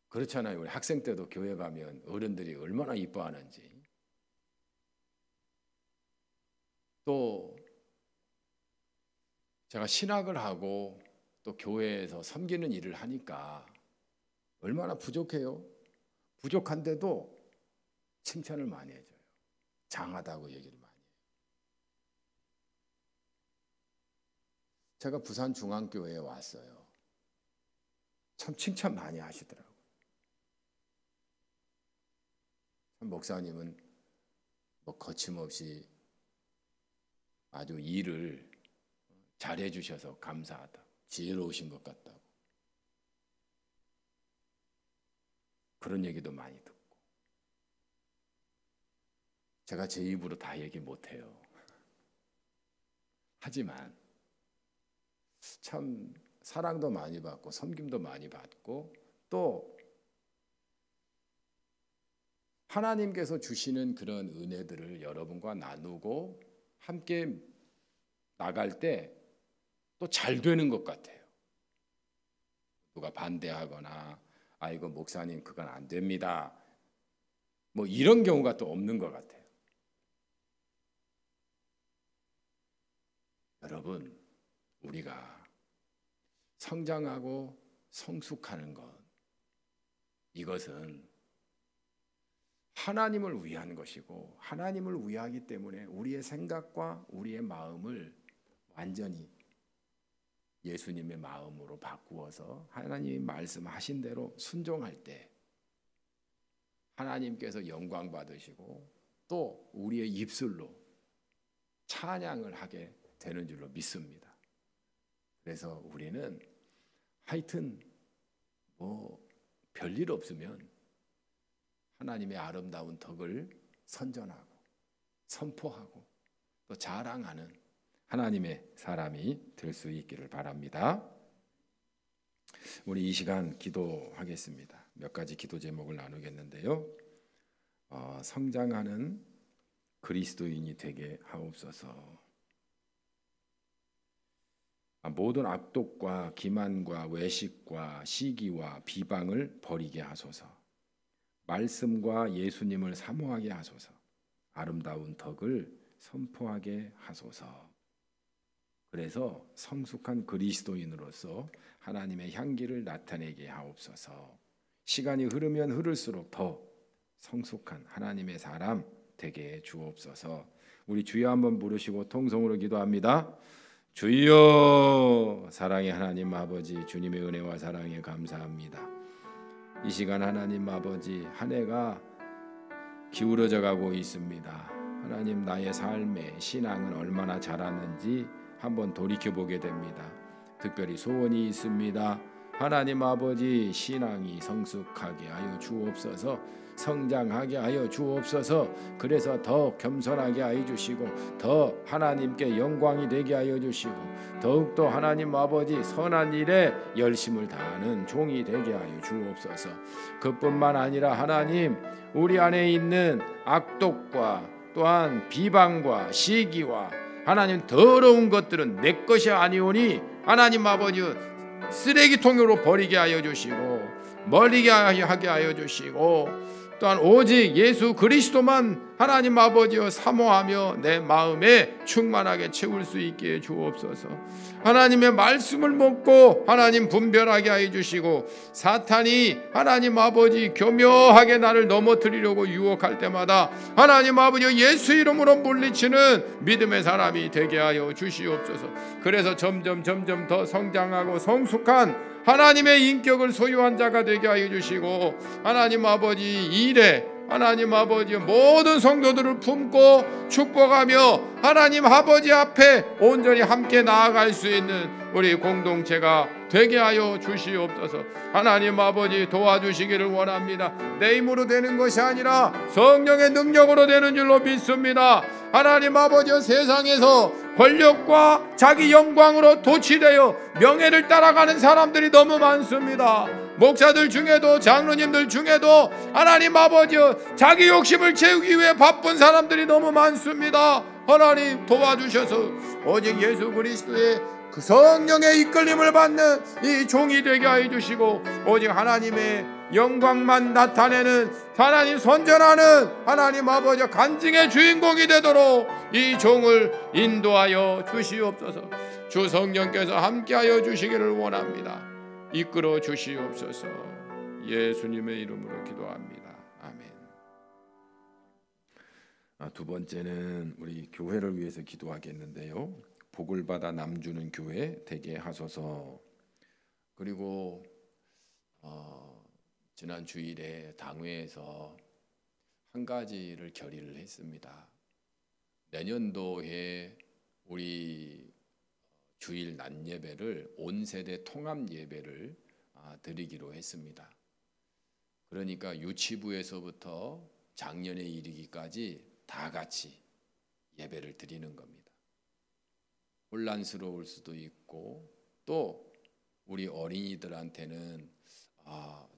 그렇잖아요. 우리 학생 때도 교회 가면 어른들이 얼마나 이뻐하는지. 또 제가 신학을 하고 또 교회에서 섬기는 일을 하니까 얼마나 부족해요. 부족한데도 칭찬을 많이 해줘요. 장하다고 얘기를 많이 해요. 제가 부산중앙교회에 왔어요. 참 칭찬 많이 하시더라고요. 목사님은 거침없이 아주 일을 잘해 주셔서 감사하다. 지혜로우신 것 같다고. 그런 얘기도 많이 듣고. 제가 제 입으로 다 얘기 못해요. 하지만 참 사랑도 많이 받고 섬김도 많이 받고 또 하나님께서 주시는 그런 은혜들을 여러분과 나누고 함께 나갈 때 또 잘 되는 것 같아요. 누가 반대하거나 아이고 목사님 그건 안 됩니다. 뭐 이런 경우가 또 없는 것 같아요. 여러분, 우리가 성장하고 성숙하는 것, 이것은 하나님을 위한 것이고 하나님을 위하기 때문에 우리의 생각과 우리의 마음을 완전히 예수님의 마음으로 바꾸어서 하나님이 말씀하신 대로 순종할 때 하나님께서 영광 받으시고 또 우리의 입술로 찬양을 하게 되는 줄로 믿습니다. 그래서 우리는 하여튼 뭐 별일 없으면 하나님의 아름다운 덕을 선전하고 선포하고 또 자랑하는 하나님의 사람이 될 수 있기를 바랍니다. 우리 이 시간 기도하겠습니다. 몇 가지 기도 제목을 나누겠는데요. 성장하는 그리스도인이 되게 하옵소서. 모든 악독과 기만과 외식과 시기와 비방을 버리게 하소서. 말씀과 예수님을 사모하게 하소서. 아름다운 덕을 선포하게 하소서. 그래서 성숙한 그리스도인으로서 하나님의 향기를 나타내게 하옵소서. 시간이 흐르면 흐를수록 더 성숙한 하나님의 사람 되게 주옵소서. 우리 주여 한번 부르시고 통성으로 기도합니다. 주여, 사랑의 하나님 아버지, 주님의 은혜와 사랑에 감사합니다. 이 시간 하나님 아버지, 한 해가 기울어져 가고 있습니다. 하나님, 나의 삶의 신앙은 얼마나 자랐는지 한번 돌이켜보게 됩니다. 특별히 소원이 있습니다. 하나님 아버지, 신앙이 성숙하게 하여 주옵소서. 성장하게 하여 주옵소서. 그래서 더 겸손하게 하여 주시고 더 하나님께 영광이 되게 하여 주시고 더욱더 하나님 아버지 선한 일에 열심을 다하는 종이 되게 하여 주옵소서. 그뿐만 아니라 하나님, 우리 안에 있는 악독과 또한 비방과 시기와 하나님 더러운 것들은 내 것이 아니오니 하나님 아버지 쓰레기통으로 버리게 하여 주시고 멀리게 하게 하여 주시고 또한 오직 예수 그리스도만 하나님 아버지여 사모하며 내 마음에 충만하게 채울 수 있게 주옵소서. 하나님의 말씀을 먹고 하나님 분별하게 하여 주시고 사탄이 하나님 아버지 교묘하게 나를 넘어뜨리려고 유혹할 때마다 하나님 아버지 예수 이름으로 물리치는 믿음의 사람이 되게 하여 주시옵소서. 그래서 점점 더 성장하고 성숙한 하나님의 인격을 소유한 자가 되게 하여 주시고 하나님 아버지 일에 하나님 아버지 모든 성도들을 품고 축복하며 하나님 아버지 앞에 온전히 함께 나아갈 수 있는 우리 공동체가 되게 하여 주시옵소서. 하나님 아버지 도와주시기를 원합니다. 내 힘으로 되는 것이 아니라 성령의 능력으로 되는 줄로 믿습니다. 하나님 아버지 세상에서 권력과 자기 영광으로 도취되어 명예를 따라가는 사람들이 너무 많습니다. 목사들 중에도 장로님들 중에도 하나님 아버지 자기 욕심을 채우기 위해 바쁜 사람들이 너무 많습니다. 하나님 도와주셔서 오직 예수 그리스도의 그 성령의 이끌림을 받는 이 종이 되게 하여 주시고 오직 하나님의 영광만 나타내는 하나님 선전하는 하나님 아버지 간증의 주인공이 되도록 이 종을 인도하여 주시옵소서. 주 성령께서 함께하여 주시기를 원합니다. 이끌어 주시옵소서. 예수님의 이름으로 기도합니다. 아멘. 두 번째는 우리 교회를 위해서 기도하겠는데요. 복을 받아 남주는 교회 되게 하소서. 그리고 지난 주일에 당회에서 한 가지를 결의를 했습니다. 내년도에 우리 주일 낮 예배를 온 세대 통합 예배를 드리기로 했습니다. 그러니까 유치부에서부터 작년에 이르기까지 다 같이 예배를 드리는 겁니다. 혼란스러울 수도 있고 또 우리 어린이들한테는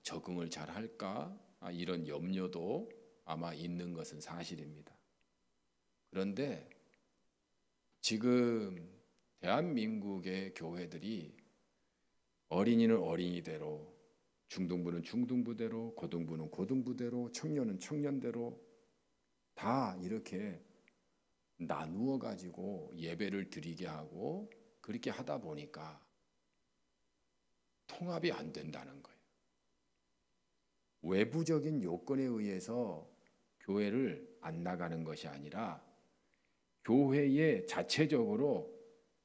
적응을 잘 할까 이런 염려도 아마 있는 것은 사실입니다. 그런데 지금 대한민국의 교회들이 어린이는 어린이대로 중등부는 중등부대로, 고등부는 고등부대로, 청년은 청년대로 다 이렇게 나누어 가지고 예배를 드리게 하고 그렇게 하다 보니까 통합이 안 된다는 거예요. 외부적인 요건에 의해서 교회를 안 나가는 것이 아니라 교회에 자체적으로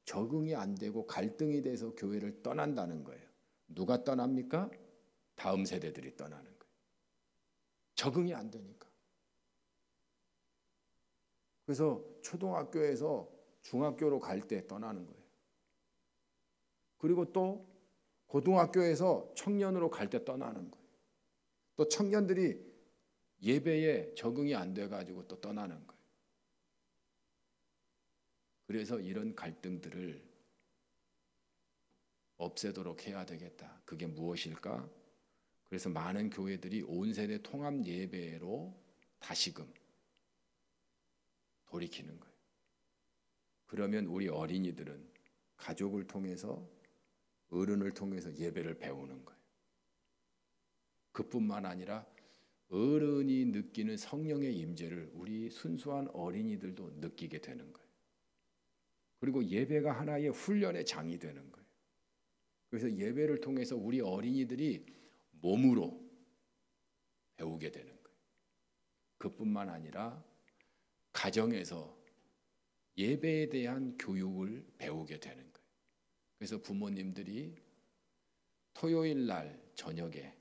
적응이 안 되고 갈등이 돼서 교회를 떠난다는 거예요. 누가 떠납니까? 다음 세대들이 떠나는 거예요. 적응이 안 되니까. 그래서 초등학교에서 중학교로 갈 때 떠나는 거예요. 그리고 또 고등학교에서 청년으로 갈 때 떠나는 거예요. 또 청년들이 예배에 적응이 안 돼가지고 또 떠나는 거예요. 그래서 이런 갈등들을 없애도록 해야 되겠다. 그게 무엇일까? 그래서 많은 교회들이 온 세대 통합 예배로 다시금 돌이키는 거예요. 그러면 우리 어린이들은 가족을 통해서 어른을 통해서 예배를 배우는 거예요. 그뿐만 아니라 어른이 느끼는 성령의 임재를 우리 순수한 어린이들도 느끼게 되는 거예요. 그리고 예배가 하나의 훈련의 장이 되는 거예요. 그래서 예배를 통해서 우리 어린이들이 몸으로 배우게 되는 거예요. 그뿐만 아니라 가정에서 예배에 대한 교육을 배우게 되는 거예요. 그래서 부모님들이 토요일 날 저녁에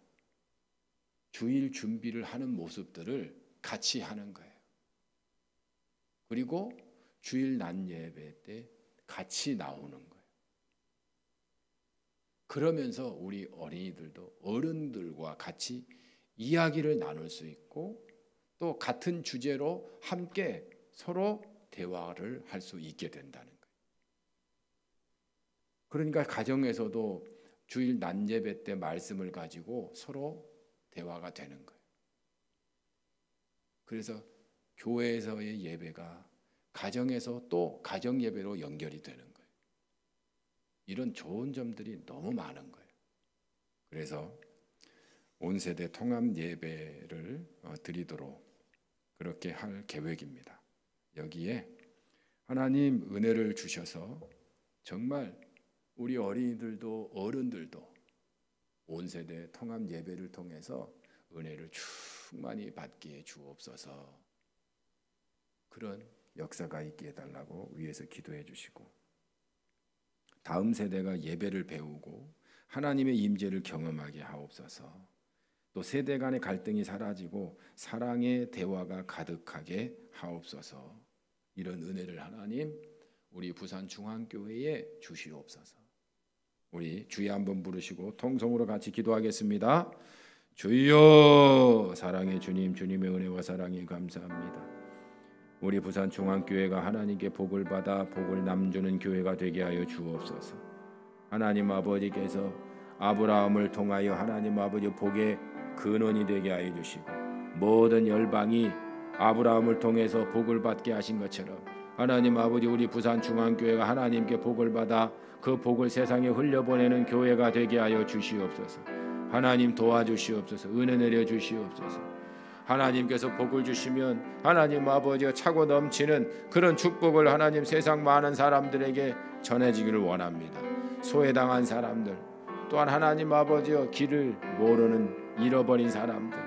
주일 준비를 하는 모습들을 같이 하는 거예요. 그리고 주일 낮 예배 때 같이 나오는 거예요. 그러면서 우리 어린이들도 어른들과 같이 이야기를 나눌 수 있고 또 같은 주제로 함께 서로 대화를 할 수 있게 된다는 거예요. 그러니까 가정에서도 주일 낮 예배 때 말씀을 가지고 서로 대화가 되는 거예요. 그래서 교회에서의 예배가 가정에서 또 가정 예배로 연결이 되는 거예요. 이런 좋은 점들이 너무 많은 거예요. 그래서 온 세대 통합 예배를 드리도록 그렇게 할 계획입니다. 여기에 하나님 은혜를 주셔서 정말 우리 어린이들도 어른들도 온 세대 통합 예배를 통해서 은혜를 충만히 받게 주옵소서. 그런 역사가 있게 해달라고 위에서 기도해 주시고 다음 세대가 예배를 배우고 하나님의 임재를 경험하게 하옵소서. 또 세대 간의 갈등이 사라지고 사랑의 대화가 가득하게 하옵소서. 이런 은혜를 하나님 우리 부산중앙교회에 주시옵소서. 우리 주여 한번 부르시고 통성으로 같이 기도하겠습니다. 주여, 사랑의 주님, 주님의 은혜와 사랑에 감사합니다. 우리 부산중앙교회가 하나님께 복을 받아 복을 남주는 교회가 되게 하여 주옵소서. 하나님 아버지께서 아브라함을 통하여 하나님 아버지 복의 근원이 되게 하여 주시고 모든 열방이 아브라함을 통해서 복을 받게 하신 것처럼 하나님 아버지 우리 부산중앙교회가 하나님께 복을 받아 그 복을 세상에 흘려보내는 교회가 되게 하여 주시옵소서. 하나님 도와주시옵소서. 은혜 내려 주시옵소서. 하나님께서 복을 주시면 하나님 아버지가 차고 넘치는 그런 축복을 하나님 세상 많은 사람들에게 전해지기를 원합니다. 소외당한 사람들, 또한 하나님 아버지여 길을 모르는 잃어버린 사람들,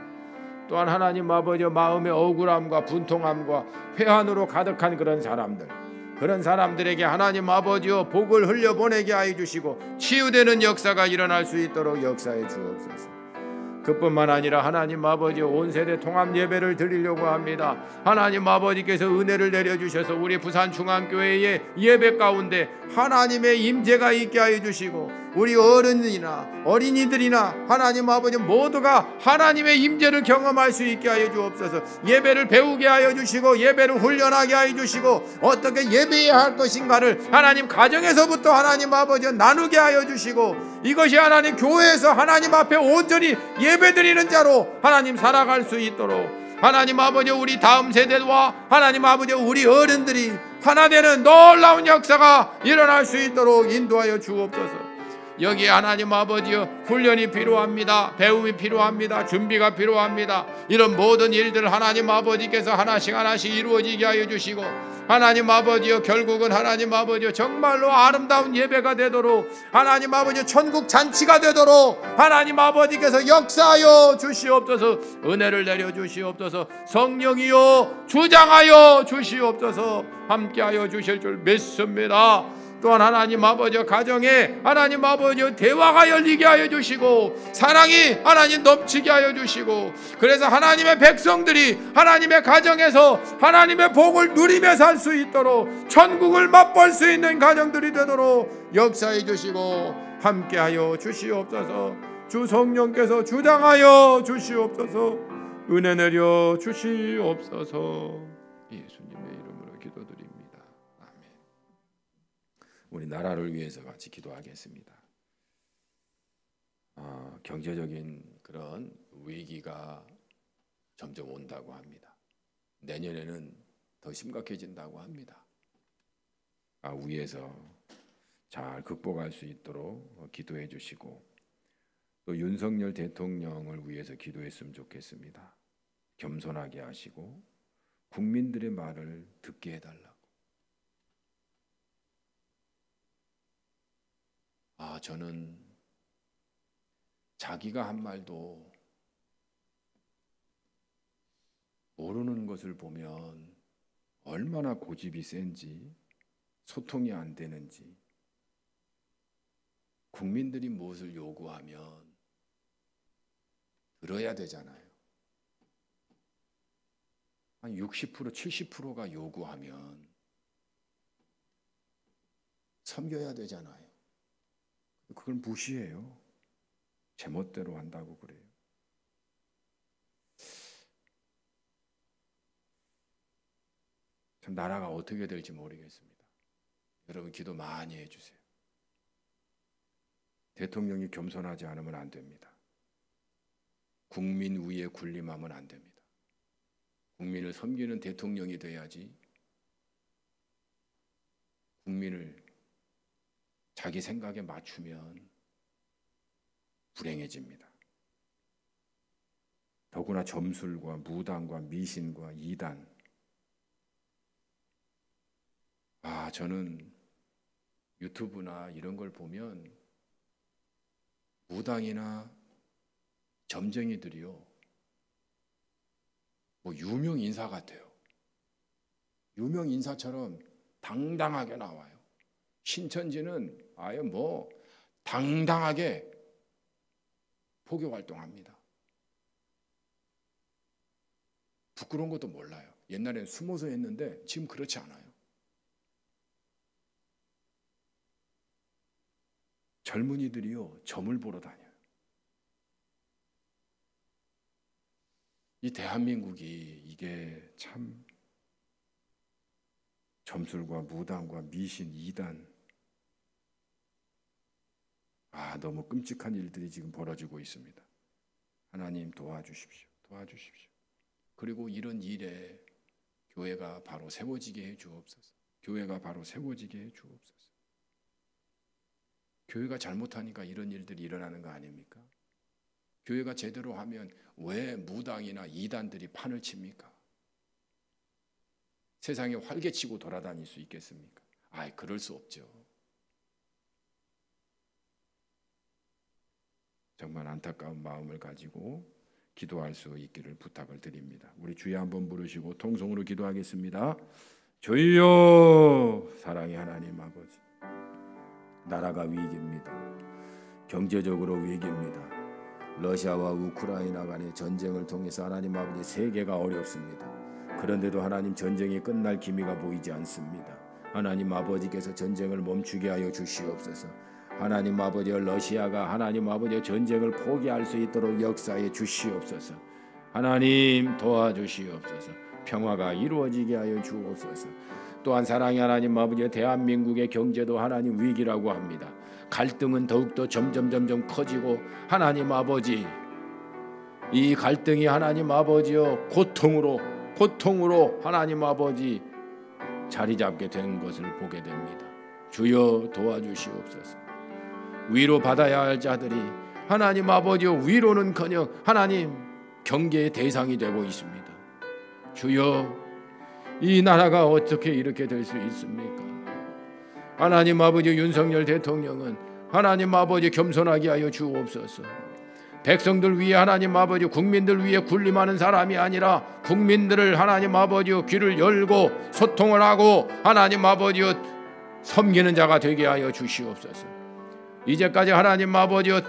또한 하나님 아버지여 마음의 억울함과 분통함과 회한으로 가득한 그런 사람들, 그런 사람들에게 하나님 아버지여 복을 흘려보내게 하여 주시고 치유되는 역사가 일어날 수 있도록 역사해 주옵소서. 그뿐만 아니라 하나님 아버지 온 세대 통합 예배를 드리려고 합니다. 하나님 아버지께서 은혜를 내려주셔서 우리 부산중앙교회의 예배 가운데 하나님의 임재가 있게 하여 주시고 우리 어른이나 어린이들이나 하나님 아버지 모두가 하나님의 임재를 경험할 수 있게 하여 주옵소서. 예배를 배우게 하여 주시고 예배를 훈련하게 하여 주시고 어떻게 예배해야 할 것인가를 하나님 가정에서부터 하나님 아버지 나누게 하여 주시고 이것이 하나님 교회에서 하나님 앞에 온전히 예배드리는 자로 하나님 살아갈 수 있도록 하나님 아버지 우리 다음 세대와 하나님 아버지 우리 어른들이 하나 되는 놀라운 역사가 일어날 수 있도록 인도하여 주옵소서. 여기에 하나님 아버지여 훈련이 필요합니다. 배움이 필요합니다. 준비가 필요합니다. 이런 모든 일들 하나님 아버지께서 하나씩 이루어지게 하여 주시고, 하나님 아버지여 결국은 하나님 아버지여 정말로 아름다운 예배가 되도록, 하나님 아버지여 천국 잔치가 되도록 하나님 아버지께서 역사하여 주시옵소서. 은혜를 내려 주시옵소서. 성령이여 주장하여 주시옵소서. 함께하여 주실 줄 믿습니다. 또한 하나님 아버지 가정에 하나님 아버지 대화가 열리게 하여 주시고, 사랑이 하나님 넘치게 하여 주시고, 그래서 하나님의 백성들이 하나님의 가정에서 하나님의 복을 누리며 살 수 있도록, 천국을 맛볼 수 있는 가정들이 되도록 역사해 주시고 함께하여 주시옵소서. 주 성령께서 주장하여 주시옵소서. 은혜 내려 주시옵소서. 예수님의 이름으로 기도드립니다. 아멘. 우리 나라를 위해서 같이 기도하겠습니다. 경제적인 그런 위기가 점점 온다고 합니다. 내년에는 더 심각해진다고 합니다. 위에서 잘 극복할 수 있도록 기도해 주시고, 또 윤석열 대통령을 위해서 기도했으면 좋겠습니다. 겸손하게 하시고 국민들의 말을 듣게 해달라고. 저는 자기가 한 말도 모르는 것을 보면 얼마나 고집이 센지, 소통이 안 되는지, 국민들이 무엇을 요구하면 들어야 되잖아요. 한 60%, 70%가 요구하면 섬겨야 되잖아요. 그걸 무시해요. 제멋대로 한다고 그래요. 참 나라가 어떻게 될지 모르겠습니다. 여러분 기도 많이 해주세요. 대통령이 겸손하지 않으면 안 됩니다. 국민 위에 군림하면 안 됩니다. 국민을 섬기는 대통령이 돼야지 국민을 자기 생각에 맞추면 불행해집니다. 더구나 점술과 무당과 미신과 이단, 저는 유튜브나 이런 걸 보면 무당이나 점쟁이들이요, 유명 인사 같아요. 유명 인사처럼 당당하게 나와요. 신천지는 아예 당당하게 포교 활동합니다. 부끄러운 것도 몰라요. 옛날에는 숨어서 했는데 지금 그렇지 않아요. 젊은이들이요, 점을 보러 다녀요. 이 대한민국이 이게 참 점술과 무당과 미신, 이단, 너무 끔찍한 일들이 지금 벌어지고 있습니다. 하나님 도와주십시오. 도와주십시오. 그리고 이런 일에 교회가 바로 세워지게 해 주옵소서. 교회가 바로 세워지게 해 주옵소서. 교회가 잘못하니까 이런 일들이 일어나는 거 아닙니까? 교회가 제대로 하면 왜 무당이나 이단들이 판을 칩니까? 세상에 활개치고 돌아다닐 수 있겠습니까? 그럴 수 없죠. 정말 안타까운 마음을 가지고 기도할 수 있기를 부탁을 드립니다. 우리 주여 한번 부르시고 통성으로 기도하겠습니다. 주여, 사랑의 하나님 아버지, 나라가 위기입니다. 경제적으로 위기입니다. 러시아와 우크라이나 간의 전쟁을 통해서 하나님 아버지 세계가 어렵습니다. 그런데도 하나님 전쟁이 끝날 기미가 보이지 않습니다. 하나님 아버지께서 전쟁을 멈추게 하여 주시옵소서. 하나님 아버지, 러시아가 하나님 아버지 전쟁을 포기할 수 있도록 역사해 주시옵소서. 하나님 도와주시옵소서. 평화가 이루어지게 하여 주옵소서. 또한 사랑의 하나님 아버지, 대한민국의 경제도 하나님 위기라고 합니다. 갈등은 더욱더 점점 커지고, 하나님 아버지, 이 갈등이 하나님 아버지여 고통으로 하나님 아버지 자리 잡게 된 것을 보게 됩니다. 주여 도와주시옵소서. 위로받아야 할 자들이 하나님 아버지여 위로는커녕 하나님 경계의 대상이 되고 있습니다. 주여, 이 나라가 어떻게 이렇게 될 수 있습니까? 하나님 아버지, 윤석열 대통령은 하나님 아버지 겸손하게 하여 주옵소서. 백성들 위해 하나님 아버지, 국민들 위해 군림하는 사람이 아니라 국민들을 하나님 아버지여 귀를 열고 소통을 하고 하나님 아버지여 섬기는 자가 되게 하여 주시옵소서. 이제까지 하나님 아버지여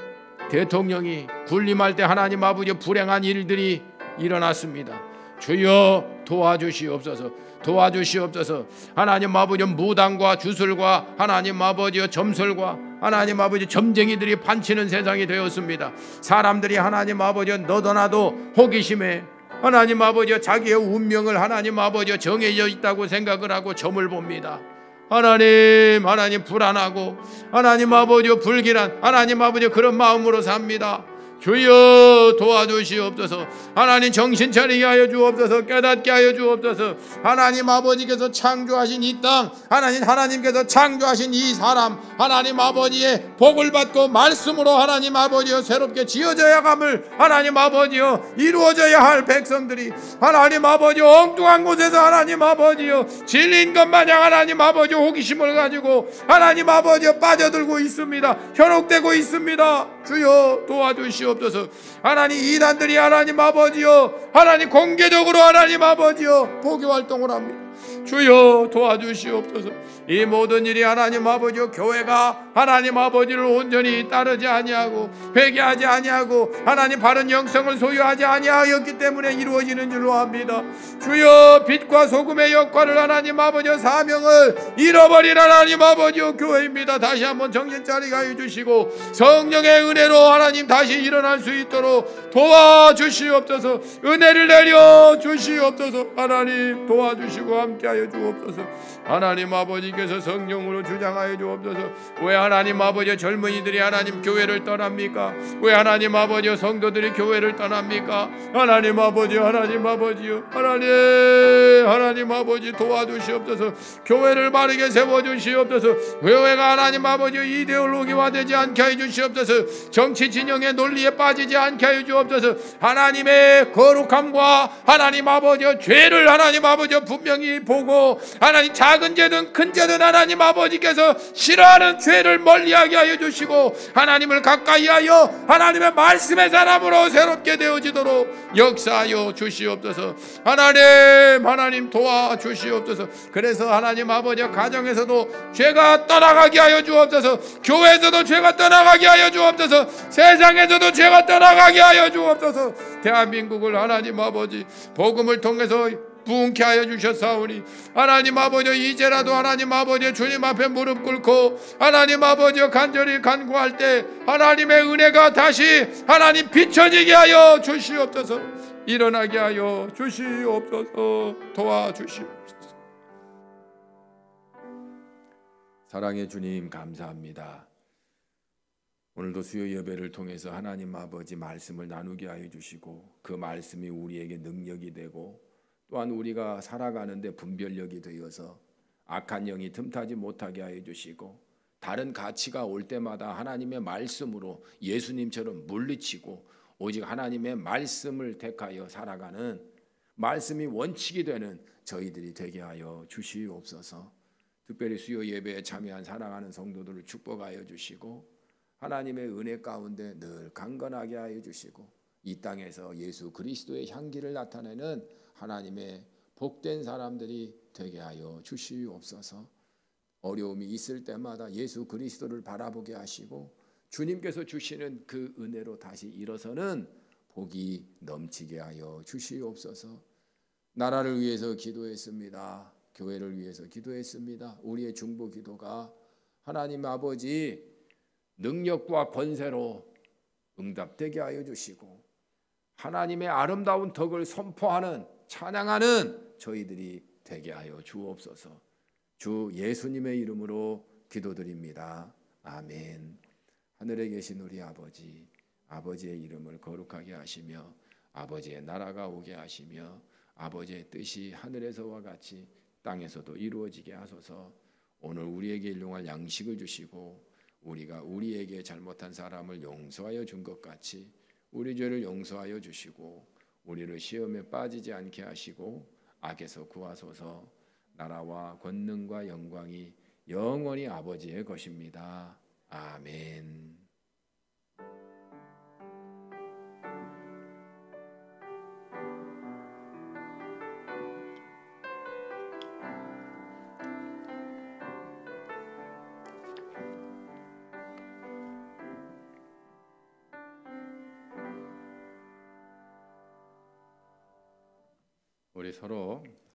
대통령이 군림할 때 하나님 아버지여 불행한 일들이 일어났습니다. 주여 도와주시옵소서. 도와주시옵소서. 하나님 아버지여 무당과 주술과 하나님 아버지여 점설과 하나님 아버지 점쟁이들이 판치는 세상이 되었습니다. 사람들이 하나님 아버지여 너도나도 호기심에 하나님 아버지여 자기의 운명을 하나님 아버지여 정해져 있다고 생각을 하고 점을 봅니다. 하나님 불안하고 하나님 아버지여 불길한 하나님 아버지여 그런 마음으로 삽니다. 주여 도와주시옵소서. 하나님 정신 차리게 하여 주옵소서. 깨닫게 하여 주옵소서. 하나님 아버지께서 창조하신 이 땅, 하나님께서 창조하신 이 사람, 하나님 아버지의 복을 받고 말씀으로 하나님 아버지여 새롭게 지어져야 함을 하나님 아버지여 이루어져야 할 백성들이 하나님 아버지여 엉뚱한 곳에서 하나님 아버지여 질린 것 마냥 하나님 아버지여 호기심을 가지고 하나님 아버지여 빠져들고 있습니다. 현혹되고 있습니다. 주여 도와주시옵소서. 하나님 이단들이 하나님 아버지여 하나님 공개적으로 하나님 아버지여 포교 활동을 합니다. 주여 도와주시옵소서. 이 모든 일이 하나님 아버지여 교회가 하나님 아버지를 온전히 따르지 아니하고 회개하지 아니하고 하나님 바른 영성을 소유하지 아니하였기 때문에 이루어지는 줄로 압니다. 주여 빛과 소금의 역할을 하나님 아버지여 사명을 잃어버린 하나님 아버지여 교회입니다. 다시 한번 정신 차리게 하여 주시고 성령의 은혜로 하나님 다시 일어날 수 있도록 도와주시옵소서. 은혜를 내려 주시옵소서. 하나님 도와주시고 함께하여 주옵소서. 하나님 아버지께서 성령으로 주장하여 주옵소서. 왜 하나님 아버지 젊은이들이 하나님 교회를 떠납니까? 왜 하나님 아버지 성도들이 교회를 떠납니까? 하나님 아버지요 하나님 아버지 도와주시옵소서. 교회를 바르게 세워주시옵소서. 교회가 하나님 아버지 이데올로기화되지 않게 하여 주시옵소서. 정치 진영의 논리에 빠지지 않게 하여 주옵소서. 하나님의 거룩함과 하나님 아버지 죄를 하나님 아버지 분명히 보고 하나님 작은 죄든 큰 죄든 하나님 아버지께서 싫어하는 죄를 멀리하게 하여 주시고 하나님을 가까이 하여 하나님의 말씀의 사람으로 새롭게 되어지도록 역사하여 주시옵소서. 하나님 도와주시옵소서. 그래서 하나님 아버지 가정에서도 죄가 떠나가게 하여 주옵소서. 교회에서도 죄가 떠나가게 하여 주옵소서. 세상에서도 죄가 떠나가게 하여 주옵소서. 대한민국을 하나님 아버지 복음을 통해서 부흥케 하여 주셨사오니 하나님 아버지 이제라도 하나님 아버지 주님 앞에 무릎 꿇고 하나님 아버지 간절히 간구할 때 하나님의 은혜가 다시 하나님 비춰지게 하여 주시옵소서. 일어나게 하여 주시옵소서. 도와주시옵소서. 사랑의 주님 감사합니다. 오늘도 수요 예배를 통해서 하나님 아버지 말씀을 나누게 하여 주시고 그 말씀이 우리에게 능력이 되고 또한 우리가 살아가는데 분별력이 되어서 악한 영이 틈타지 못하게 하여 주시고 다른 가치가 올 때마다 하나님의 말씀으로 예수님처럼 물리치고 오직 하나님의 말씀을 택하여 살아가는 말씀이 원칙이 되는 저희들이 되게 하여 주시옵소서. 특별히 수요 예배에 참여한 사랑하는 성도들을 축복하여 주시고 하나님의 은혜 가운데 늘 강건하게 하여 주시고 이 땅에서 예수 그리스도의 향기를 나타내는 하나님의 복된 사람들이 되게 하여 주시옵소서. 어려움이 있을 때마다 예수 그리스도를 바라보게 하시고 주님께서 주시는 그 은혜로 다시 일어서는 복이 넘치게 하여 주시옵소서. 나라를 위해서 기도했습니다. 교회를 위해서 기도했습니다. 우리의 중보 기도가 하나님 아버지 능력과 권세로 응답되게 하여 주시고 하나님의 아름다운 덕을 선포하는 찬양하는 저희들이 되게 하여 주옵소서. 주 예수님의 이름으로 기도드립니다. 아멘. 하늘에 계신 우리 아버지, 아버지의 이름을 거룩하게 하시며 아버지의 나라가 오게 하시며 아버지의 뜻이 하늘에서와 같이 땅에서도 이루어지게 하소서. 오늘 우리에게 일용할 양식을 주시고 우리가 우리에게 잘못한 사람을 용서하여 준 것 같이 우리 죄를 용서하여 주시고 우리를 시험에 빠지지 않게 하시고 악에서 구하소서. 나라와 권능과 영광이 영원히 아버지의 것입니다. 아멘. 우리 서로